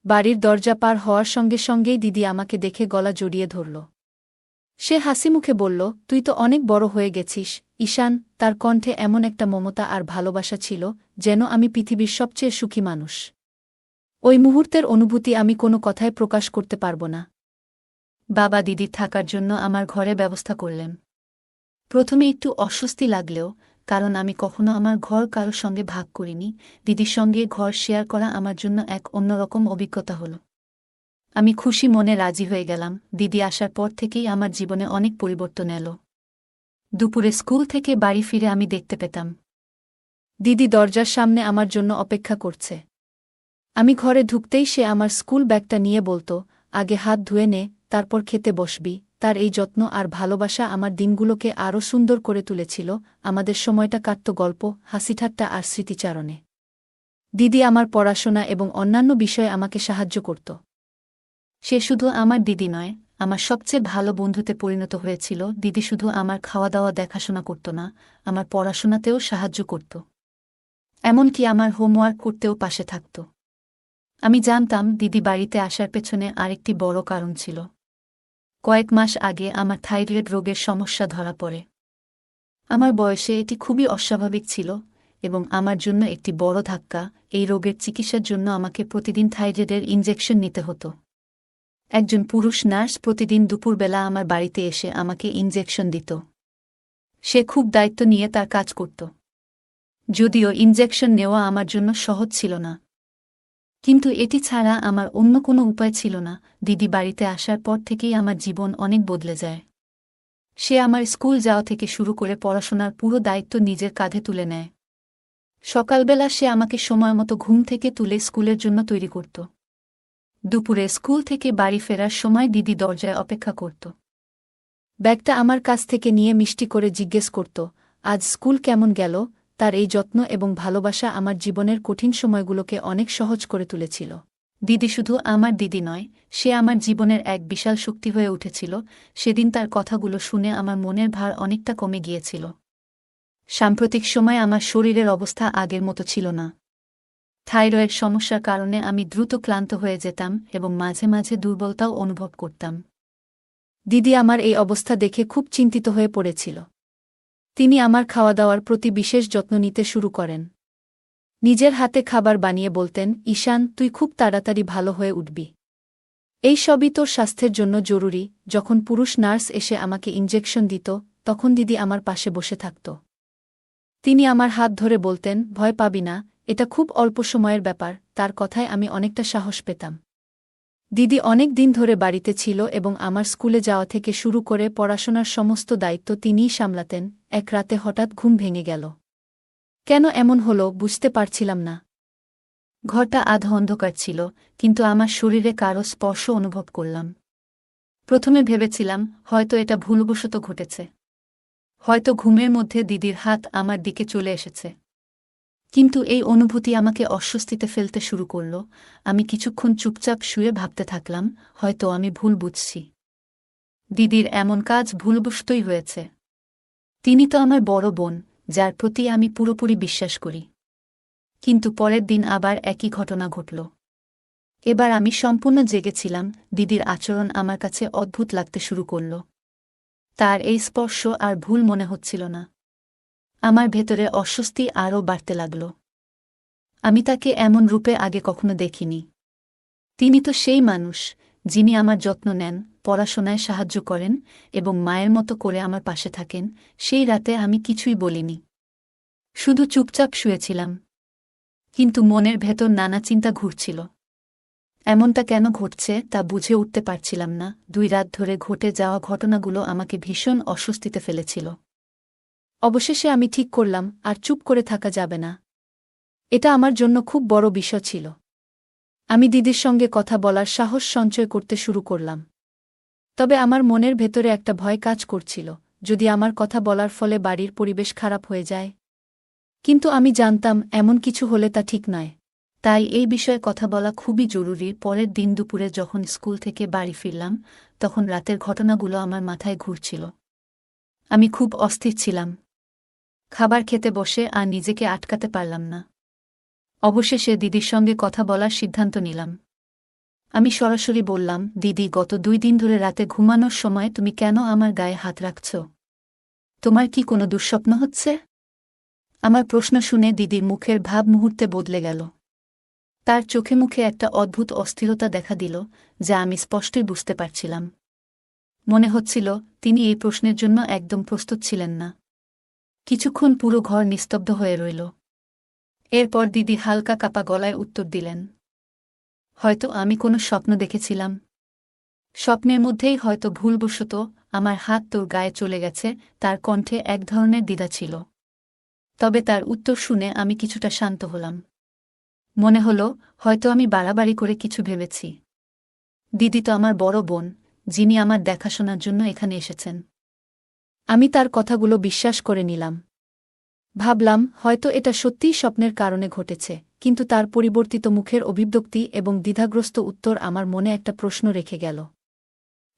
Speaker 1: বাড়ির দরজা পার হওয়ার সঙ্গে সঙ্গেই দিদি আমাকে দেখে গলা জড়িয়ে ধরল। সে হাসিমুখে বলল, তুই তো অনেক বড় হয়ে গেছিস ঈশান। তার কণ্ঠে এমন একটা মমতা আর ভালোবাসা ছিল, যেন আমি পৃথিবীর সবচেয়ে সুখী মানুষ। ওই মুহূর্তের অনুভূতি আমি কোনো কথায় প্রকাশ করতে পারব না। বাবা দিদির থাকার জন্য আমার ঘরে ব্যবস্থা করলেন। প্রথমে একটু অস্বস্তি লাগলেও, কারণ আমি কখনো আমার ঘর কারো সঙ্গে ভাগ করিনি। দিদির সঙ্গে ঘর শেয়ার করা আমার জন্য এক অন্যরকম অভিজ্ঞতা হল। আমি খুশি মনে রাজি হয়ে গেলাম। দিদি আসার পর থেকেই আমার জীবনে অনেক পরিবর্তন এলো। দুপুরে স্কুল থেকে বাড়ি ফিরে আমি দেখতে পেতাম দিদি দরজার সামনে আমার জন্য অপেক্ষা করছে। আমি ঘরে ঢুকতেই সে আমার স্কুল ব্যাগটা নিয়ে বলতো, আগে হাত ধুয়ে নে, তারপর খেতে বসবি। তার এই যত্ন আর ভালোবাসা আমার দিনগুলোকে আরও সুন্দর করে তুলেছিল। আমাদের সময়টা কাটত গল্প, হাসিঠাট্টা আর স্মৃতিচারণে। দিদি আমার পড়াশোনা এবং অন্যান্য বিষয়ে আমাকে সাহায্য করত। সে শুধু আমার দিদি নয়, আমার সবচেয়ে ভালো বন্ধুতে পরিণত হয়েছিল। দিদি শুধু আমার খাওয়া দাওয়া দেখাশোনা করত না, আমার পড়াশোনাতেও সাহায্য করত। এমনকি আমার হোমওয়ার্ক করতেও পাশে থাকত। আমি জানতাম দিদি বাড়িতে আসার পেছনে আরেকটি বড় কারণ ছিল। কয়েক মাস আগে আমার থাইরয়েড রোগের সমস্যা ধরা পড়ে। আমার বয়সে এটি খুবই অস্বাভাবিক ছিল এবং আমার জন্য একটি বড় ধাক্কা। এই রোগের চিকিৎসার জন্য আমাকে প্রতিদিন থাইরয়েডের ইনজেকশন নিতে হতো। একজন পুরুষ নার্স প্রতিদিন দুপুরবেলা আমার বাড়িতে এসে আমাকে ইনজেকশন দিত। সে খুব দায়িত্ব নিয়ে তার কাজ করত। যদিও ইনজেকশন নেওয়া আমার জন্য সহজ ছিল না, কিন্তু এটি ছাড়া আমার অন্য কোনো উপায় ছিল না। দিদি বাড়িতে আসার পর থেকেই আমার জীবন অনেক বদলে যায়। সে আমার স্কুল যাওয়া থেকে শুরু করে পড়াশোনার পুরো দায়িত্ব নিজের কাঁধে তুলে নেয়। সকালবেলা সে আমাকে সময়মতো ঘুম থেকে তুলে স্কুলের জন্য তৈরি করত। দুপুরে স্কুল থেকে বাড়ি ফেরার সময় দিদি দরজায় অপেক্ষা করত। ব্যাগটা আমার কাছ থেকে নিয়ে মিষ্টি করে জিজ্ঞেস করত, আজ স্কুল কেমন গেল। তার এই যত্ন এবং ভালোবাসা আমার জীবনের কঠিন সময়গুলোকে অনেক সহজ করে তুলেছিল। দিদি শুধু আমার দিদি নয়, সে আমার জীবনের এক বিশাল শক্তি হয়ে উঠেছিল। সেদিন তার কথাগুলো শুনে আমার মনের ভার অনেকটা কমে গিয়েছিল। সাম্প্রতিক সময়ে আমার শরীরের অবস্থা আগের মতো ছিল না। থাইরয়েড সমস্যার কারণে আমি দ্রুত ক্লান্ত হয়ে যেতাম এবং মাঝে মাঝে দুর্বলতাও অনুভব করতাম। দিদি আমার এই অবস্থা দেখে খুব চিন্তিত হয়ে পড়েছিল। তিনি আমার খাওয়া দাওয়ার প্রতি বিশেষ যত্ন নিতে শুরু করেন। নিজের হাতে খাবার বানিয়ে বলতেন, ঈশান, তুই খুব তাড়াতাড়ি ভালো হয়ে উঠবি। এই সবই তোর স্বাস্থ্যের জন্য জরুরি। যখন পুরুষ নার্স এসে আমাকে ইনজেকশন দিত, তখন দিদি আমার পাশে বসে থাকত। তিনি আমার হাত ধরে বলতেন, ভয় পাবি না, এটা খুব অল্প সময়ের ব্যাপার। তার কথায় আমি অনেকটা সাহস পেতাম। দিদি অনেক দিন ধরে বাড়িতে ছিল এবং আমার স্কুলে যাওয়া থেকে শুরু করে পড়াশোনার সমস্ত দায়িত্ব তিনিই সামলাতেন। এক রাতে হঠাৎ ঘুম ভেঙে গেল। কেন এমন হলো বুঝতে পারছিলাম না। ঘরটা আধা অন্ধকার ছিল, কিন্তু আমার শরীরে কারো স্পর্শ অনুভব করলাম। প্রথমে ভেবেছিলাম হয়তো এটা ভুলবশত ঘটেছে। হয়তো ঘুমের মধ্যে দিদির হাত আমার দিকে চলে এসেছে। কিন্তু এই অনুভূতি আমাকে অস্বস্তিতে ফেলতে শুরু করল। আমি কিছুক্ষণ চুপচাপ শুয়ে ভাবতে থাকলাম, হয়তো আমি ভুল বুঝছি। দিদির এমন কাজ ভুলবশতই হয়েছে। তিনি তো আমার বড় বোন, যার প্রতি আমি পুরোপুরি বিশ্বাস করি। কিন্তু পরের দিন আবার একই ঘটনা ঘটল। এবার আমি সম্পূর্ণ জেগেছিলাম। দিদির আচরণ আমার কাছে অদ্ভুত লাগতে শুরু করল। তার এই স্পর্শ আর ভুল মনে হচ্ছিল না। আমার ভেতরে অস্বস্তি আরও বাড়তে লাগল। আমি তাকে এমন রূপে আগে কখনো দেখিনি। তিনি তো সেই মানুষ, যিনি আমার যত্ন নেন, পড়াশোনায় সাহায্য করেন এবং মায়ের মতো করে আমার পাশে থাকেন। সেই রাতে আমি কিছুই বলিনি, শুধু চুপচাপ শুয়েছিলাম। কিন্তু মনের ভেতর নানা চিন্তা ঘুরছিল। এমনটা কেন ঘটছে তা বুঝে উঠতে পারছিলাম না। 2 রাত ধরে ঘটে যাওয়া ঘটনাগুলো আমাকে ভীষণ অস্বস্তিতে ফেলেছিল। অবশেষে আমি ঠিক করলাম, আর চুপ করে থাকা যাবে না। এটা আমার জন্য খুব বড় বিষয় ছিল। আমি দিদির সঙ্গে কথা বলার সাহস সঞ্চয় করতে শুরু করলাম। তবে আমার মনের ভেতরে একটা ভয় কাজ করছিল, যদি আমার কথা বলার ফলে বাড়ির পরিবেশ খারাপ হয়ে যায়। কিন্তু আমি জানতাম এমন কিছু হলে তা ঠিক নয়। তাই এই বিষয়ে কথা বলা খুবই জরুরি। পরের দিন দুপুরে যখন স্কুল থেকে বাড়ি ফিরলাম, তখন রাতের ঘটনাগুলো আমার মাথায় ঘুরছিল। আমি খুব অস্থির ছিলাম। খাবার খেতে বসে আর নিজেকে আটকাতে পারলাম না। অবশেষে দিদির সঙ্গে কথা বলার সিদ্ধান্ত নিলাম। আমি সরাসরি বললাম, দিদি, গত 2 দিন ধরে রাতে ঘুমানোর সময় তুমি কেন আমার গায়ে হাত রাখছ? তোমার কি কোনো দুঃস্বপ্ন হচ্ছে? আমার প্রশ্ন শুনে দিদির মুখের ভাব মুহূর্তে বদলে গেল। তার চোখে মুখে একটা অদ্ভুত অস্থিরতা দেখা দিল, যা আমি স্পষ্টই বুঝতে পারছিলাম। মনে হচ্ছিল তিনি এই প্রশ্নের জন্য একদম প্রস্তুত ছিলেন না। কিছুক্ষণ পুরো ঘর নিস্তব্ধ হয়ে রইল। এরপর দিদি হালকা কাপা গলায় উত্তর দিলেন, হয়তো আমি কোনো স্বপ্ন দেখেছিলাম। স্বপ্নের মধ্যেই হয়তো ভুলবশত আমার হাত তোর গায়ে চলে গেছে। তার কণ্ঠে এক ধরনের দ্বিধা ছিল। তবে তার উত্তর শুনে আমি কিছুটা শান্ত হলাম। মনে হলো হয়তো আমি বাড়াবাড়ি করে কিছু ভেবেছি। দিদি তো আমার বড় বোন, যিনি আমার দেখাশোনার জন্য এখানে এসেছেন। আমি তার কথাগুলো বিশ্বাস করে নিলাম। ভাবলাম হয়তো এটা সত্যিই স্বপ্নের কারণে ঘটেছে। কিন্তু তার পরিবর্তিত মুখের অভিব্যক্তি এবং দ্বিধাগ্রস্ত উত্তর আমার মনে একটা প্রশ্ন রেখে গেল।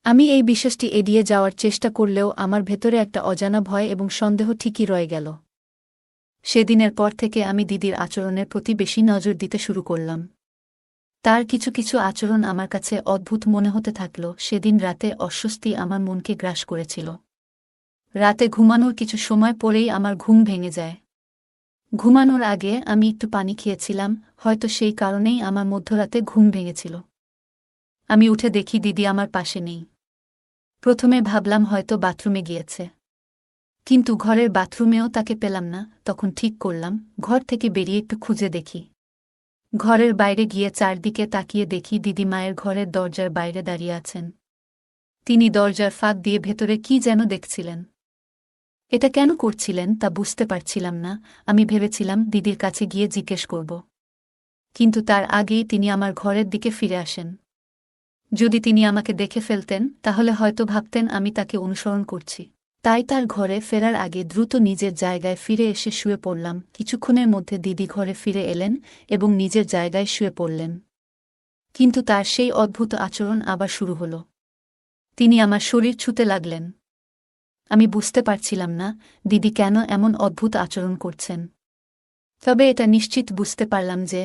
Speaker 1: আমি এই বিশ্বাসটি এড়িয়ে যাওয়ার চেষ্টা করলেও আমার ভেতরে একটা অজানা ভয় এবং সন্দেহ ঠিকই রয়ে গেল। সেদিনের পর থেকে আমি দিদির আচরণের প্রতি বেশি নজর দিতে শুরু করলাম। তার কিছু কিছু আচরণ আমার কাছে অদ্ভুত মনে হতে থাকল। সেদিন রাতে অস্বস্তি আমার মনকে গ্রাস করেছিল। রাতে ঘুমানোর কিছু সময় পরেই আমার ঘুম ভেঙে যায়। ঘুমানোর আগে আমি একটু পানি খেয়েছিলাম, হয়তো সেই কারণেই আমার মধ্যরাতে ঘুম ভেঙেছিল। আমি উঠে দেখি দিদি আমার পাশে নেই। প্রথমে ভাবলাম হয়তো বাথরুমে গিয়েছে, কিন্তু ঘরের বাথরুমেও তাকে পেলাম না। তখন ঠিক করলাম ঘর থেকে বেরিয়ে একটু খুঁজে দেখি। ঘরের বাইরে গিয়ে চারদিকে তাকিয়ে দেখি দিদি মায়ের ঘরের দরজার বাইরে দাঁড়িয়ে আছেন। তিনি দরজার ফাঁক দিয়ে ভেতরে কি যেন দেখছিলেন। এটা কেন করছিলেন তা বুঝতে পারছিলাম না। আমি ভেবেছিলাম দিদির কাছে গিয়ে জিজ্ঞেস করব, কিন্তু তার আগেই তিনি আমার ঘরের দিকে ফিরে আসেন। যদি তিনি আমাকে দেখে ফেলতেন তাহলে হয়তো ভাবতেন আমি তাকে অনুসরণ করছি। তাই তার ঘরে ফেরার আগে দ্রুত নিজের জায়গায় ফিরে এসে শুয়ে পড়লাম। কিছুক্ষণের মধ্যে দিদি ঘরে ফিরে এলেন এবং নিজের জায়গায় শুয়ে পড়লেন। কিন্তু তার সেই অদ্ভুত আচরণ আবার শুরু হল। তিনি আমার শরীর ছুঁতে লাগলেন। আমি বুঝতে পারছিলাম না দিদি কেন এমন অদ্ভুত আচরণ করছেন। তবে এটা নিশ্চিত বুঝতে পারলাম যে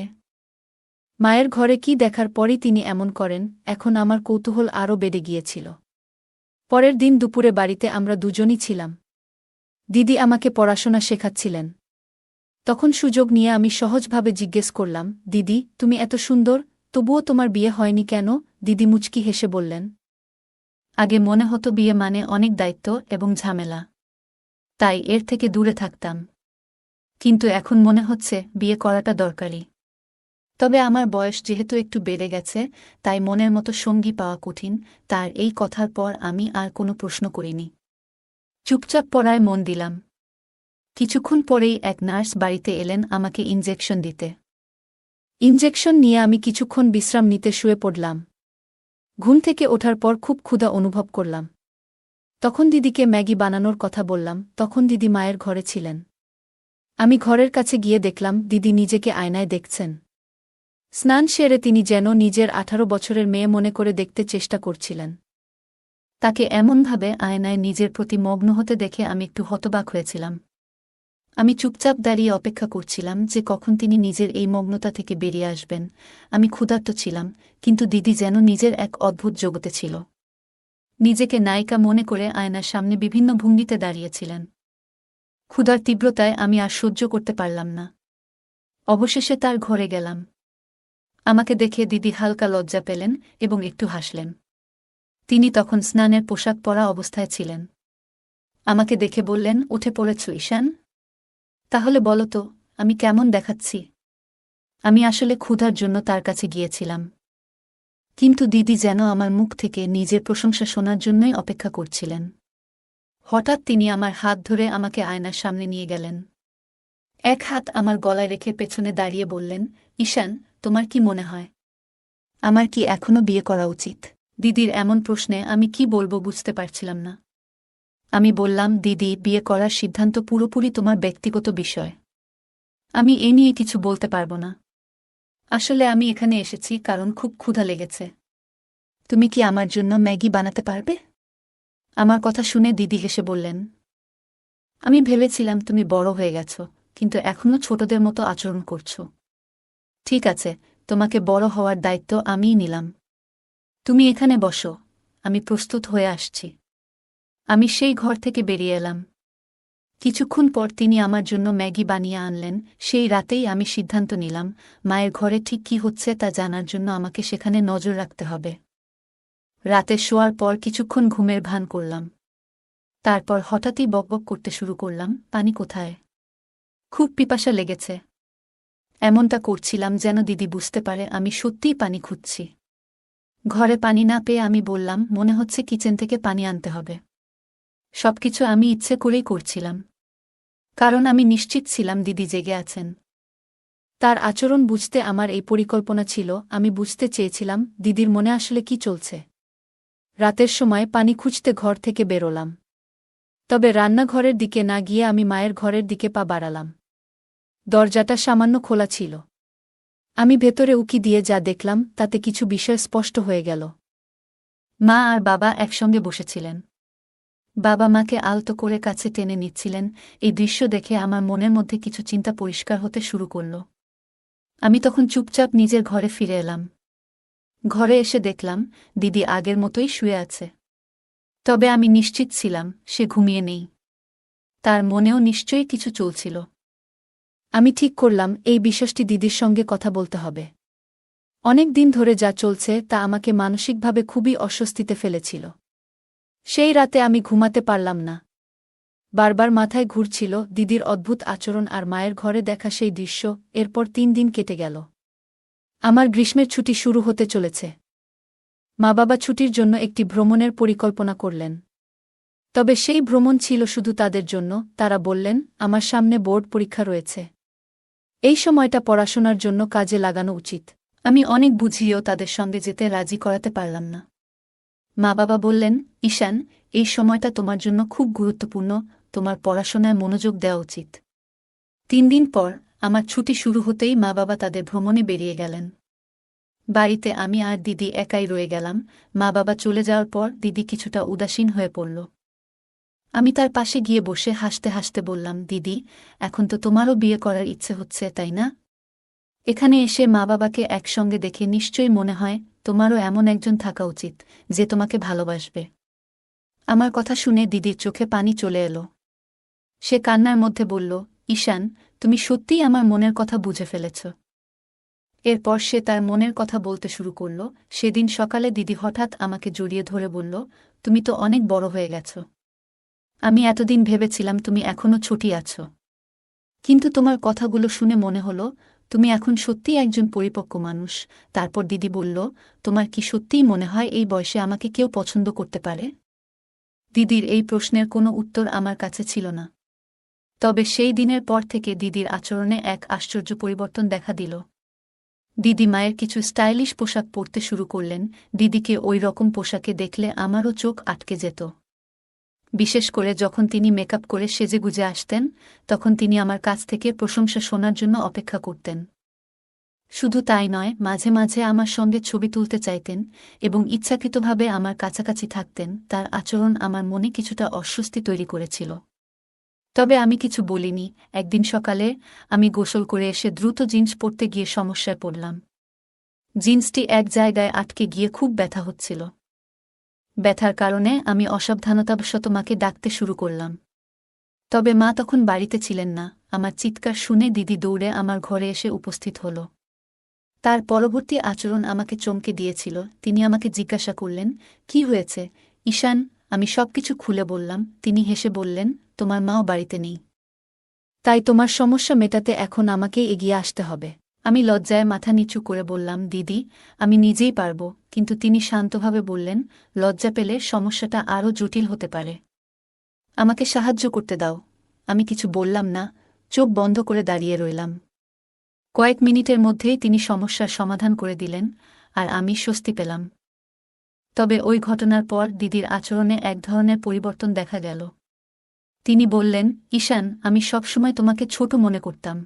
Speaker 1: মায়ের ঘরে কি দেখার পরই তিনি এমন করেন। এখন আমার কৌতূহল আরও বেড়ে গিয়েছিল। পরের দিন দুপুরে বাড়িতে আমরা দুজনই ছিলাম। দিদি আমাকে পড়াশোনা শেখাচ্ছিলেন। তখন সুযোগ নিয়ে আমি সহজভাবে জিজ্ঞেস করলাম, দিদি, তুমি এত সুন্দর, তবুও তোমার বিয়ে হয়নি কেন? দিদি মুচকি হেসে বললেন, আগে মনে হতো বিয়ে মানে অনেক দায়িত্ব এবং ঝামেলা, তাই এর থেকে দূরে থাকতাম। কিন্তু এখন মনে হচ্ছে বিয়ে করাটা দরকারি। তবে আমার বয়স যেহেতু একটু বেড়ে গেছে, তাই মনের মতো সঙ্গী পাওয়া কঠিন। তার এই কথার পর আমি আর কোনো প্রশ্ন করিনি। চুপচাপ পড়ায় মন দিলাম। কিছুক্ষণ পরেই এক নার্স বাড়িতে এলেন আমাকে ইনজেকশন দিতে। ইনজেকশন নিয়ে আমি কিছুক্ষণ বিশ্রাম নিতে শুয়ে পড়লাম। ঘুম থেকে ওঠার পর খুব ক্ষুধা অনুভব করলাম। তখন দিদিকে ম্যাগি বানানোর কথা বললাম। তখন দিদি মায়ের ঘরে ছিলেন। আমি ঘরের কাছে গিয়ে দেখলাম দিদি নিজেকে আয়নায় দেখছেন। স্নান সেরে তিনি যেন নিজের 18 বছরের মেয়ে মনে করে দেখতে চেষ্টা করছিলেন। তাকে এমনভাবে আয়নায় নিজের প্রতি মগ্ন হতে দেখে আমি একটু হতবাক হয়েছিলাম। আমি চুপচাপ দাঁড়িয়ে অপেক্ষা করছিলাম যে কখন তিনি নিজের এই মগ্নতা থেকে বেরিয়ে আসবেন। আমি ক্ষুধার্ত ছিলাম, কিন্তু দিদি যেন নিজের এক অদ্ভুত জগতে ছিল। নিজেকে নায়িকা মনে করে আয়নার সামনে বিভিন্ন ভঙ্গিতে দাঁড়িয়েছিলেন। ক্ষুধার তীব্রতায় আমি আর সহ্য করতে পারলাম না। অবশেষে তার ঘরে গেলাম। আমাকে দেখে দিদি হালকা লজ্জা পেলেন এবং একটু হাসলেন। তিনি তখন স্নানের পোশাক পরা অবস্থায় ছিলেন। আমাকে দেখে বললেন, উঠে পড়েছ ঈশান? তাহলে বলো তো, আমি কেমন দেখাচ্ছি? আমি আসলে ক্ষুধার জন্য তার কাছে গিয়েছিলাম। কিন্তু দিদি যেন আমার মুখ থেকে নিজের প্রশংসা শোনার জন্যই অপেক্ষা করছিলেন। হঠাৎ তিনি আমার হাত ধরে আমাকে আয়নার সামনে নিয়ে গেলেন। এক হাত আমার গলায় রেখে পেছনে দাঁড়িয়ে বললেন, ঈশান, তোমার কি মনে হয় আমার কি এখনো বিয়ে করা উচিত? দিদির এমন প্রশ্নে আমি কি বলবো বুঝতে পারছিলাম না। আমি বললাম, দিদি, বিয়ে করার সিদ্ধান্ত পুরোপুরি তোমার ব্যক্তিগত বিষয়। আমি এ নিয়ে কিছু বলতে পারবো না। আসলে আমি এখানে এসেছি কারণ খুব ক্ষুধা লেগেছে। তুমি কি আমার জন্য ম্যাগি বানাতে পারবে? আমার কথা শুনে দিদি হেসে বললেন, আমি ভেবেছিলাম তুমি বড় হয়ে গেছ, কিন্তু এখনো ছোটদের মতো আচরণ করছো। ঠিক আছে, তোমাকে বড় হওয়ার দায়িত্ব আমিই নিলাম। তুমি এখানে বসো, আমি প্রস্তুত হয়ে আসছি। আমি সেই ঘর থেকে বেরিয়ে এলাম। কিছুক্ষণ পর তিনি আমার জন্য ম্যাগি বানিয়ে আনলেন। সেই রাতেই আমি সিদ্ধান্ত নিলাম, মায়ের ঘরে ঠিক কী হচ্ছে তা জানার জন্য আমাকে সেখানে নজর রাখতে হবে। রাতে শোয়ার পর কিছুক্ষণ ঘুমের ভান করলাম। তারপর হঠাৎই বকবক করতে শুরু করলাম, পানি কোথায়? খুব পিপাসা লেগেছে। এমনটা করছিলাম যেন দিদি বুঝতে পারে আমি সত্যিই পানি খুঁজছি। ঘরে পানি না পেয়ে আমি বললাম, মনে হচ্ছে কিচেন থেকে পানি আনতে হবে। সবকিছু আমি ইচ্ছে করেই করছিলাম, কারণ আমি নিশ্চিত ছিলাম দিদি জেগে আছেন। তার আচরণ বুঝতে আমার এই পরিকল্পনা ছিল। আমি বুঝতে চেয়েছিলাম দিদির মনে আসলে কি চলছে। রাতের সময় পানি খুঁজতে ঘর থেকে বেরোলাম। তবে রান্নাঘরের দিকে না গিয়ে আমি মায়ের ঘরের দিকে পা বাড়ালাম। দরজাটা সামান্য খোলা ছিল। আমি ভেতরে উকি দিয়ে যা দেখলাম তাতে কিছু বিষয় স্পষ্ট হয়ে গেল। মা আর বাবা একসঙ্গে বসেছিলেন। বাবা মাকে আলতো করে কাছে টেনে নিচ্ছিলেন। এই দৃশ্য দেখে আমার মনের মধ্যে কিছু চিন্তা পরিষ্কার হতে শুরু করল। আমি তখন চুপচাপ নিজের ঘরে ফিরে এলাম। ঘরে এসে দেখলাম দিদি আগের মতোই শুয়ে আছে। তবে আমি নিশ্চিত ছিলাম সে ঘুমিয়ে নেই। তার মনেও নিশ্চয়ই কিছু চলছিল। আমি ঠিক করলাম এই বিষয়টি দিদির সঙ্গে কথা বলতে হবে। অনেক দিন ধরে যা চলছে তা আমাকে মানসিকভাবে খুবই অস্বস্তিতে ফেলেছিল। সেই রাতে আমি ঘুমাতে পারলাম না। বারবার মাথায় ঘুরছিল দিদির অদ্ভুত আচরণ আর মায়ের ঘরে দেখা সেই দৃশ্য। এরপর 3 দিন কেটে গেল। আমার গ্রীষ্মের ছুটি শুরু হতে চলেছে। মা বাবা ছুটির জন্য একটি ভ্রমণের পরিকল্পনা করলেন। তবে সেই ভ্রমণ ছিল শুধু তাদের জন্য। তারা বললেন, আমার সামনে বোর্ড পরীক্ষা রয়েছে, এই সময়টা পড়াশোনার জন্য কাজে লাগানো উচিত। আমি অনেক বুঝিয়েও তাদের সঙ্গে যেতে রাজি করাতে পারলাম না। মা বাবা বললেন, ঈশান, এই সময়টা তোমার জন্য খুব গুরুত্বপূর্ণ, তোমার পড়াশোনায় মনোযোগ দেওয়া উচিত। 3 দিন পর আমার ছুটি শুরু হতেই মা বাবা তাদের ভ্রমণে বেরিয়ে গেলেন। বাড়িতে আমি আর দিদি একাই রয়ে গেলাম। মা বাবা চলে যাওয়ার পর দিদি কিছুটা উদাসীন হয়ে পড়ল। আমি তার পাশে গিয়ে বসে হাসতে হাসতে বললাম, দিদি, এখন তো তোমারও বিয়ে করার ইচ্ছে হচ্ছে, তাই না? এখানে এসে মা বাবাকে একসঙ্গে দেখে নিশ্চয়ই মনে হয় তোমারও এমন একজন থাকা উচিত যে তোমাকে ভালোবাসবে। আমার কথা শুনে দিদির চোখে পানি চলে এলো। সে কান্নার মধ্যে বলল, ঈশান, তুমি সত্যিই আমার মনের কথা বুঝে ফেলেছ। এরপর সে তার মনের কথা বলতে শুরু করল। সেদিন সকালে দিদি হঠাৎ আমাকে জড়িয়ে ধরে বলল, তুমি তো অনেক বড় হয়ে গেছ। আমি এতদিন ভেবেছিলাম তুমি এখনও ছোটই আছো, কিন্তু তোমার কথাগুলো শুনে মনে হলো তুমি এখন সত্যিই একজন পরিপক্ক মানুষ। তারপর দিদি বলল, তোমার কি সত্যিই মনে হয় এই বয়সে আমাকে কেউ পছন্দ করতে পারে? দিদির এই প্রশ্নের কোনো উত্তর আমার কাছে ছিল না। তবে সেই দিনের পর থেকে দিদির আচরণে এক আশ্চর্য পরিবর্তন দেখা দিল। দিদি মায়ের কিছু স্টাইলিশ পোশাক পরতে শুরু করলেন। দিদিকে ওই রকম পোশাকে দেখলে আমারও চোখ আটকে যেত। বিশেষ করে যখন তিনি মেকআপ করে সেজেগুজে আসতেন, তখন তিনি আমার কাছ থেকে প্রশংসা শোনার জন্য অপেক্ষা করতেন। শুধু তাই নয়, মাঝে মাঝে আমার সঙ্গে ছবি তুলতে চাইতেন এবং ইচ্ছাকৃতভাবে আমার কাছাকাছি থাকতেন। তার আচরণ আমার মনে কিছুটা অস্বস্তি তৈরি করেছিল। তবে আমি কিছু বলিনি। একদিন সকালে আমি গোসল করে এসে দ্রুত জিন্স পরতে গিয়ে সমস্যায় পড়লাম। জিন্সটি এক জায়গায় আটকে গিয়ে খুব ব্যথা হচ্ছিল। ব্যথার কারণে আমি অসাবধানতাবশত মাকে ডাকতে শুরু করলাম। তবে মা তখন বাড়িতে ছিলেন না। আমার চিৎকার শুনে দিদি দৌড়ে আমার ঘরে এসে উপস্থিত হল। তার পরবর্তী আচরণ আমাকে চমকে দিয়েছিল। তিনি আমাকে জিজ্ঞাসা করলেন, কি হয়েছে ঈশান? আমি সবকিছু খুলে বললাম। তিনি হেসে বললেন, তোমার মাও বাড়িতে নেই, তাই তোমার সমস্যা মেটাতে এখন আমাকেই এগিয়ে আসতে হবে। আমি লজ্জায় মাথা নিচু করে বললাম, দিদি, আমি নিজেই পারব। কিন্তু তিনি শান্তভাবে বললেন, লজ্জা পেলে সমস্যাটা আরও জটিল হতে পারে। আমাকে সাহায্য করতে দাও। আমি কিছু বললাম না, চোখ বন্ধ করে দাঁড়িয়ে রইলাম। কয়েক মিনিটের মধ্যেই তিনি সমস্যার সমাধান করে দিলেন, আর আমি স্বস্তি পেলাম। তবে ওই ঘটনার পর দিদির আচরণে এক ধরনের পরিবর্তন দেখা গেল। তিনি বললেন, ঈশান, আমি সবসময় তোমাকে ছোট মনে করতাম,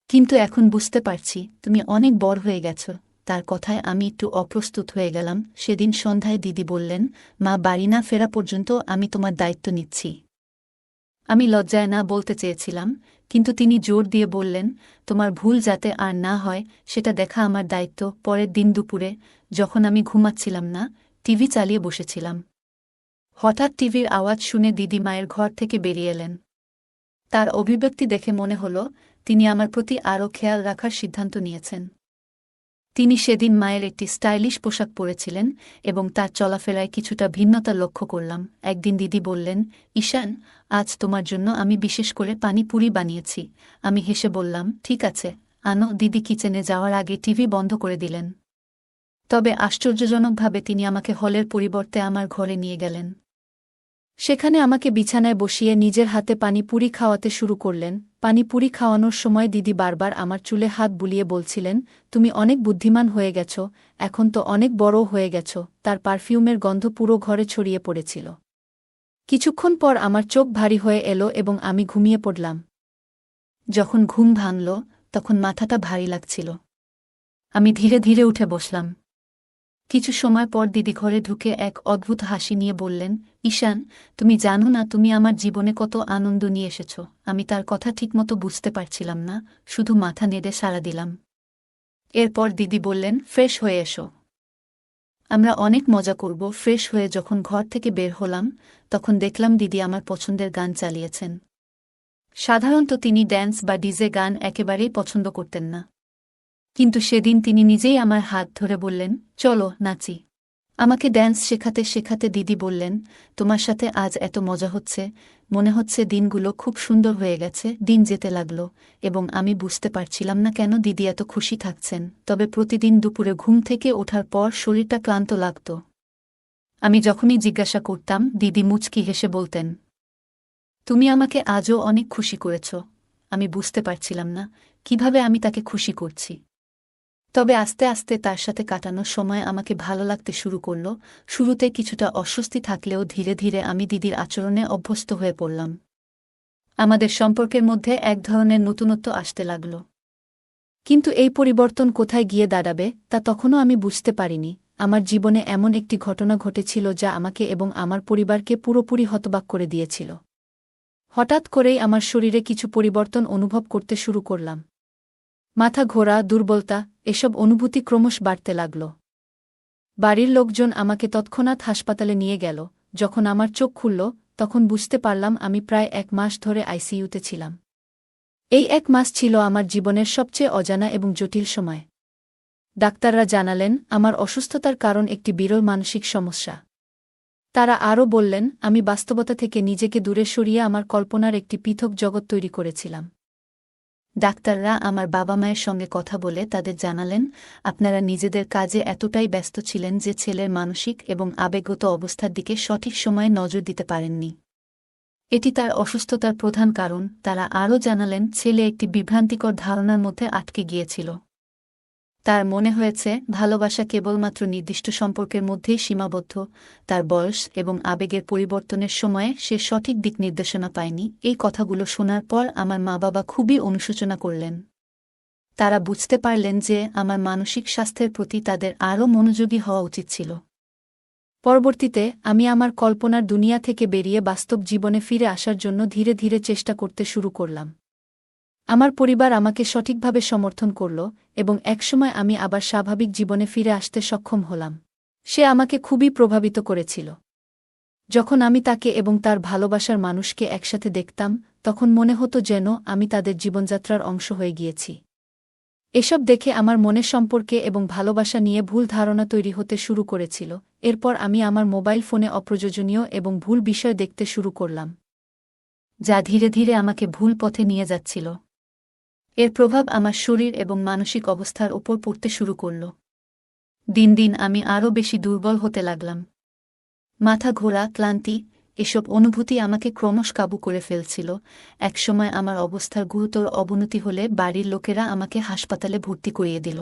Speaker 1: কিন্তু এখন বুঝতে পারছি তুমি অনেক বড় হয়ে গেছ। তার কথায় আমি একটু অপ্রস্তুত হয়ে গেলাম। সেদিন সন্ধ্যায় দিদি বললেন, মা বাড়ি না ফেরা পর্যন্ত আমি তোমার দায়িত্ব নিচ্ছি। আমি লজ্জায় না বলতে চেয়েছিলাম, কিন্তু তিনি জোর দিয়ে বললেন, তোমার ভুল যাতে আর না হয় সেটা দেখা আমার দায়িত্ব। পরের দিন দুপুরে যখন আমি ঘুমাচ্ছিলাম না, টিভি চালিয়ে বসেছিলাম। হঠাৎ টিভির আওয়াজ শুনে দিদি মায়ের ঘর থেকে বেরিয়ে এলেন। তার অভিব্যক্তি দেখে মনে হল তিনি আমার প্রতি আরও খেয়াল রাখার সিদ্ধান্ত নিয়েছেন। তিনি সেদিন মায়ের একটি স্টাইলিশ পোশাক পরেছিলেন এবং তার চলাফেরায় কিছুটা ভিন্নতা লক্ষ্য করলাম। একদিন দিদি বললেন, ঈশান, আজ তোমার জন্য আমি বিশেষ করে পানিপুরি বানিয়েছি। আমি হেসে বললাম, ঠিক আছে, আনো। দিদি কিচেনে যাওয়ার আগে টিভি বন্ধ করে দিলেন। তবে আশ্চর্যজনকভাবে তিনি আমাকে হলের পরিবর্তে আমার ঘরে নিয়ে গেলেন। সেখানে আমাকে বিছানায় বসিয়ে নিজের হাতে পানিপুরি খাওয়াতে শুরু করলেন। পানিপুরি খাওয়ানোর সময় দিদি বারবার আমার চুলে হাত বুলিয়ে বলছিলেন, তুমি অনেক বুদ্ধিমান হয়ে গেছ, এখন তো অনেক বড় হয়ে গেছ। তার পারফিউমের গন্ধ পুরো ঘরে ছড়িয়ে পড়েছিল। কিছুক্ষণ পর আমার চোখ ভারী হয়ে এলো এবং আমি ঘুমিয়ে পড়লাম। যখন ঘুম ভাঙল, তখন মাথাটা ভারী লাগছিল। আমি ধীরে ধীরে উঠে বসলাম। কিছু সময় পর দিদি ঘরে ঢুকে এক অদ্ভুত হাসি নিয়ে বললেন, ঈশান, তুমি জানো না তুমি আমার জীবনে কত আনন্দ নিয়ে এসেছ। আমি তার কথা ঠিকমতো বুঝতে পারছিলাম না, শুধু মাথা নেড়ে সাড়া দিলাম। এরপর দিদি বললেন, ফ্রেশ হয়ে এসো, আমরা অনেক মজা করব। ফ্রেশ হয়ে যখন ঘর থেকে বের হলাম, তখন দেখলাম দিদি আমার পছন্দের গান চালিয়েছেন। সাধারণত তিনি ড্যান্স বা ডিজে গান একেবারেই পছন্দ করতেন না, কিন্তু সেদিন তিনি নিজেই আমার হাত ধরে বললেন, চলো নাচি। আমাকে ড্যান্স শেখাতে শেখাতে দিদি বললেন, তোমার সাথে আজ এত মজা হচ্ছে, মনে হচ্ছে দিনগুলো খুব সুন্দর হয়ে গেছে। দিন যেতে লাগল এবং আমি বুঝতে পারছিলাম না কেন দিদি এত খুশি থাকছেন। তবে প্রতিদিন দুপুরে ঘুম থেকে ওঠার পর শরীরটা ক্লান্ত লাগত। আমি যখনই জিজ্ঞাসা করতাম দিদি মুচকি হেসে বলতেন, তুমি আমাকে আজও অনেক খুশি করেছ। আমি বুঝতে পারছিলাম না কিভাবে আমি তাকে খুশি করছি। তবে আস্তে আস্তে তার সাথে কাটানোর সময় আমাকে ভালো লাগতে শুরু করল। শুরুতে কিছুটা অস্বস্তি থাকলেও ধীরে ধীরে আমি দিদির আচরণে অভ্যস্ত হয়ে পড়লাম। আমাদের সম্পর্কের মধ্যে এক ধরনের নতুনত্ব আসতে লাগল। কিন্তু এই পরিবর্তন কোথায় গিয়ে দাঁড়াবে তা তখনও আমি বুঝতে পারিনি। আমার জীবনে এমন একটি ঘটনা ঘটেছিল যা আমাকে এবং আমার পরিবারকে পুরোপুরি হতবাক করে দিয়েছিল। হঠাৎ করেই আমার শরীরে কিছু পরিবর্তন অনুভব করতে শুরু করলাম। মাথা ঘোরা, দুর্বলতা, এসব অনুভূতি ক্রমশ বাড়তে লাগল। বাড়ির লোকজন আমাকে তৎক্ষণাৎ হাসপাতালে নিয়ে গেল। যখন আমার চোখ খুলল তখন বুঝতে পারলাম আমি প্রায় 1 মাস ধরে আইসিইউতে ছিলাম। এই 1 মাস ছিল আমার জীবনের সবচেয়ে অজানা এবং জটিল সময়। ডাক্তাররা জানালেন আমার অসুস্থতার কারণ একটি বিরল মানসিক সমস্যা। তারা আরও বললেন আমি বাস্তবতা থেকে নিজেকে দূরে সরিয়ে আমার কল্পনার একটি পৃথক জগৎ তৈরি করেছিলাম। ডাক্তাররা আমার বাবা মায়ের সঙ্গে কথা বলে তাদের জানালেন, আপনারা নিজেদের কাজে এতটাই ব্যস্ত ছিলেন যে ছেলের মানসিক এবং আবেগগত অবস্থার দিকে সঠিক সময়ে নজর দিতে পারেননি। এটি তার অসুস্থতার প্রধান কারণ। তারা আরও জানালেন ছেলে একটি বিভ্রান্তিকর ধারণার মধ্যে আটকে গিয়েছিল। তার মনে হয়েছে ভালোবাসা কেবলমাত্র নির্দিষ্ট সম্পর্কের মধ্যেই সীমাবদ্ধ। তার বয়স এবং আবেগের পরিবর্তনের সময়ে সে সঠিক দিক নির্দেশনা পায়নি। এই কথাগুলো শোনার পর আমার মা বাবা খুবই অনুশোচনা করলেন। তারা বুঝতে পারলেন যে আমার মানসিক স্বাস্থ্যের প্রতি তাদের আরও মনোযোগী হওয়া উচিত ছিল। পরবর্তীতে আমি আমার কল্পনার দুনিয়া থেকে বেরিয়ে বাস্তব জীবনে ফিরে আসার জন্য ধীরে ধীরে চেষ্টা করতে শুরু করলাম। আমার পরিবার আমাকে সঠিকভাবে সমর্থন করল এবং একসময় আমি আবার স্বাভাবিক জীবনে ফিরে আসতে সক্ষম হলাম। সে আমাকে খুবই প্রভাবিত করেছিল। যখন আমি তাকে এবং তার ভালোবাসার মানুষকে একসাথে দেখতাম তখন মনে হতো যেন আমি তাদের জীবনযাত্রার অংশ হয়ে গিয়েছি। এসব দেখে আমার মনের সম্পর্কে এবং ভালোবাসা নিয়ে ভুল ধারণা তৈরি হতে শুরু করেছিল। এরপর আমি আমার মোবাইল ফোনে অপ্রয়োজনীয় এবং ভুল বিষয় দেখতে শুরু করলাম, যা ধীরে ধীরে আমাকে ভুল পথে নিয়ে যাচ্ছিল। এর প্রভাব আমার শরীর এবং মানসিক অবস্থার ওপর পড়তে শুরু করল। দিন দিন আমি আরও বেশি দুর্বল হতে লাগলাম। মাথা ঘোরা, ক্লান্তি, এসব অনুভূতি আমাকে ক্রমশ কাবু করে ফেলছিল। একসময় আমার অবস্থার গুরুতর অবনতি হলে বাড়ির লোকেরা আমাকে হাসপাতালে ভর্তি করিয়ে দিল।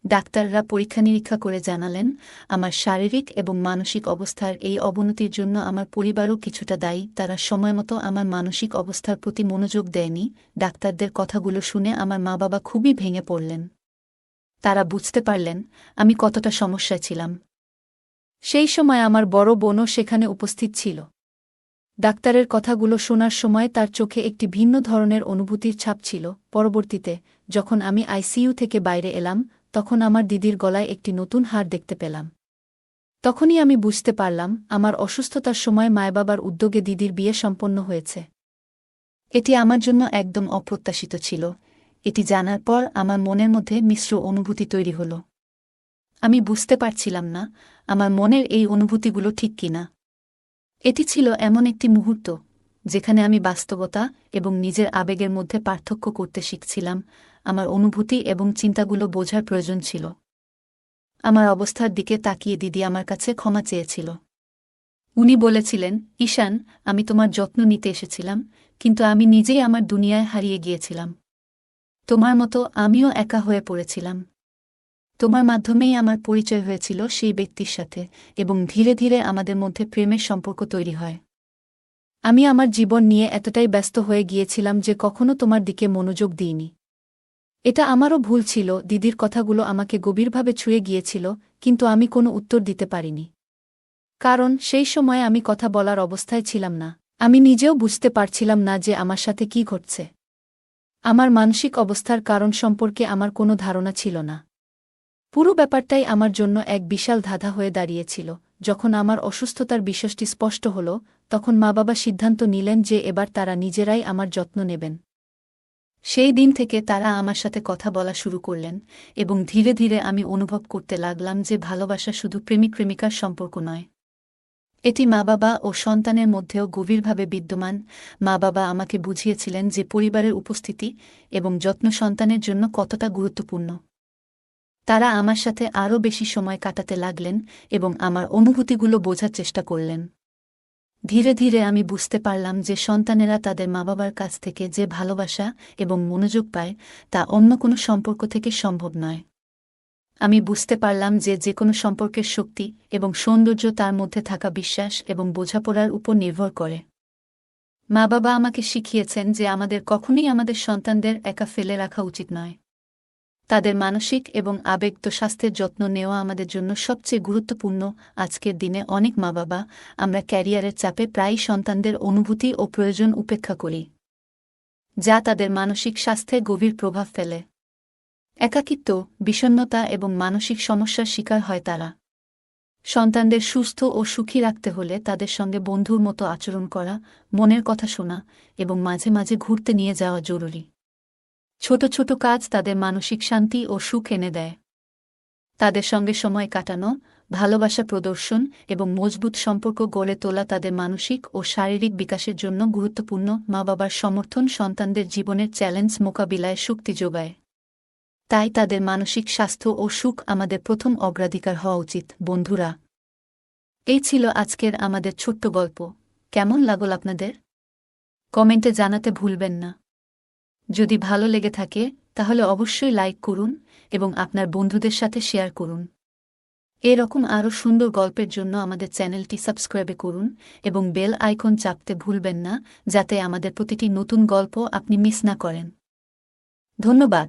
Speaker 1: ডাক্তাররা পরীক্ষা নিরীক্ষা করে জানালেন আমার শারীরিক এবং মানসিক অবস্থার এই অবনতির জন্য আমার পরিবারও কিছুটা দায়ী। তারা সময়মতো আমার মানসিক অবস্থার প্রতি মনোযোগ দেয়নি। ডাক্তারদের কথাগুলো শুনে আমার মা বাবা খুবই ভেঙে পড়লেন। তারা বুঝতে পারলেন আমি কতটা সমস্যায় ছিলাম। সেই সময় আমার বড় বোনও সেখানে উপস্থিত ছিল। ডাক্তারের কথাগুলো শোনার সময় তার চোখে একটি ভিন্ন ধরনের অনুভূতির ছাপ ছিল। পরবর্তীতে যখন আমি আইসিইউ থেকে বাইরে এলাম তখন আমার দিদির গলায় একটি নতুন হাড় দেখতে পেলাম। তখনই আমি বুঝতে পারলাম আমার অসুস্থতার সময় মায়বাবার উদ্যোগে দিদির বিয়ে সম্পন্ন হয়েছে। এটি আমার জন্য একদম অপ্রত্যাশিত ছিল। এটি জানার পর আমার মনের মধ্যে মিশ্র অনুভূতি তৈরি হল। আমি বুঝতে পারছিলাম না আমার মনের এই অনুভূতিগুলো ঠিক কিনা। এটি ছিল এমন একটি মুহূর্ত যেখানে আমি বাস্তবতা এবং নিজের আবেগের মধ্যে পার্থক্য করতে শিখছিলাম। আমার অনুভূতি এবং চিন্তাগুলো বোঝার প্রয়োজন ছিল। আমার অবস্থার দিকে তাকিয়ে দিদি আমার কাছে ক্ষমা চেয়েছিল। উনি বলেছিলেন, ঈশান, আমি তোমার যত্ন নিতে এসেছিলাম, কিন্তু আমি নিজেই আমার দুনিয়ায় হারিয়ে গিয়েছিলাম। তোমার মতো আমিও একা হয়ে পড়েছিলাম। তোমার মাধ্যমেই আমার পরিচয় হয়েছিল সেই ব্যক্তির সাথে এবং ধীরে ধীরে আমাদের মধ্যে প্রেমের সম্পর্ক তৈরি হয়। আমি আমার জীবন নিয়ে এতটাই ব্যস্ত হয়ে গিয়েছিলাম যে কখনো তোমার দিকে মনোযোগ দিইনি। এটা আমারও ভুল ছিল। দিদির কথাগুলো আমাকে গভীরভাবে ছুঁয়ে গিয়েছিল, কিন্তু আমি কোনো উত্তর দিতে পারিনি। কারণ সেই সময়ে আমি কথা বলার অবস্থায় ছিলাম না। আমি নিজেও বুঝতে পারছিলাম না যে আমার সাথে কি ঘটছে। আমার মানসিক অবস্থার কারণ সম্পর্কে আমার কোনো ধারণা ছিল না। পুরো ব্যাপারটাই আমার জন্য এক বিশাল ধাঁধা হয়ে দাঁড়িয়েছিল। যখন আমার অসুস্থতার বিষয়টি স্পষ্ট হল তখন মা বাবা সিদ্ধান্ত নিলেন যে এবার তারা নিজেরাই আমার যত্ন নেবেন। সেই দিন থেকে তারা আমার সাথে কথা বলা শুরু করলেন এবং ধীরে ধীরে আমি অনুভব করতে লাগলাম যে ভালোবাসা শুধু প্রেমিক প্রেমিকার সম্পর্ক নয়, এটি মা বাবা ও সন্তানের মধ্যেও গভীরভাবে বিদ্যমান। মা বাবা আমাকে বুঝিয়েছিলেন যে পরিবারের উপস্থিতি এবং যত্ন সন্তানের জন্য কতটা গুরুত্বপূর্ণ। তারা আমার সাথে আরও বেশি সময় কাটাতে লাগলেন এবং আমার অনুভূতিগুলো বোঝার চেষ্টা করলেন। ধীরে ধীরে আমি বুঝতে পারলাম যে সন্তানেরা তাদের মা বাবার কাছ থেকে যে ভালোবাসা এবং মনোযোগ পায় তা অন্য কোনো সম্পর্ক থেকে সম্ভব নয়। আমি বুঝতে পারলাম যে যে কোনো সম্পর্কের শক্তি এবং সৌন্দর্য তার মধ্যে থাকা বিশ্বাস এবং বোঝাপড়ার উপর নির্ভর করে। মা বাবা আমাকে শিখিয়েছেন যে আমাদের কখনোই আমাদের সন্তানদের একা ফেলে রাখা উচিত নয়। তাদের মানসিক এবং আবেগত স্বাস্থ্যের যত্ন নেওয়া আমাদের জন্য সবচেয়ে গুরুত্বপূর্ণ। আজকের দিনে অনেক মা বাবা আমরা ক্যারিয়ারের চাপে প্রায়ই সন্তানদের অনুভূতি ও প্রয়োজন উপেক্ষা করি, যা তাদের মানসিক স্বাস্থ্যে গভীর প্রভাব ফেলে। একাকিত্ব, বিষণ্ণতা এবং মানসিক সমস্যার শিকার হয় তারা। সন্তানদের সুস্থ ও সুখী রাখতে হলে তাদের সঙ্গে বন্ধুর মতো আচরণ করা, মনের কথা শোনা এবং মাঝে মাঝে ঘুরতে নিয়ে যাওয়া জরুরি। ছোট ছোট কাজ তাদের মানসিক শান্তি ও সুখ এনে দেয়। তাদের সঙ্গে সময় কাটানো, ভালোবাসা প্রদর্শন এবং মজবুত সম্পর্ক গড়ে তোলা তাদের মানসিক ও শারীরিক বিকাশের জন্য গুরুত্বপূর্ণ। মা বাবার সমর্থন সন্তানদের জীবনের চ্যালেঞ্জ মোকাবিলায় শক্তি যোগায়। তাই তাদের মানসিক স্বাস্থ্য ও সুখ আমাদের প্রথম অগ্রাধিকার হওয়া উচিত। বন্ধুরা, এই ছিল আজকের আমাদের ছোট্ট গল্প। কেমন লাগল আপনাদের? কমেন্টে জানাতে ভুলবেন না। যদি ভালো লেগে থাকে তাহলে অবশ্যই লাইক করুন এবং আপনার বন্ধুদের সাথে শেয়ার করুন। এরকম আরও সুন্দর গল্পের জন্য আমাদের চ্যানেলটি সাবস্ক্রাইব করুন এবং বেল আইকন চাপতে ভুলবেন না, যাতে আমাদের প্রতিটি নতুন গল্প আপনি মিস না করেন। ধন্যবাদ।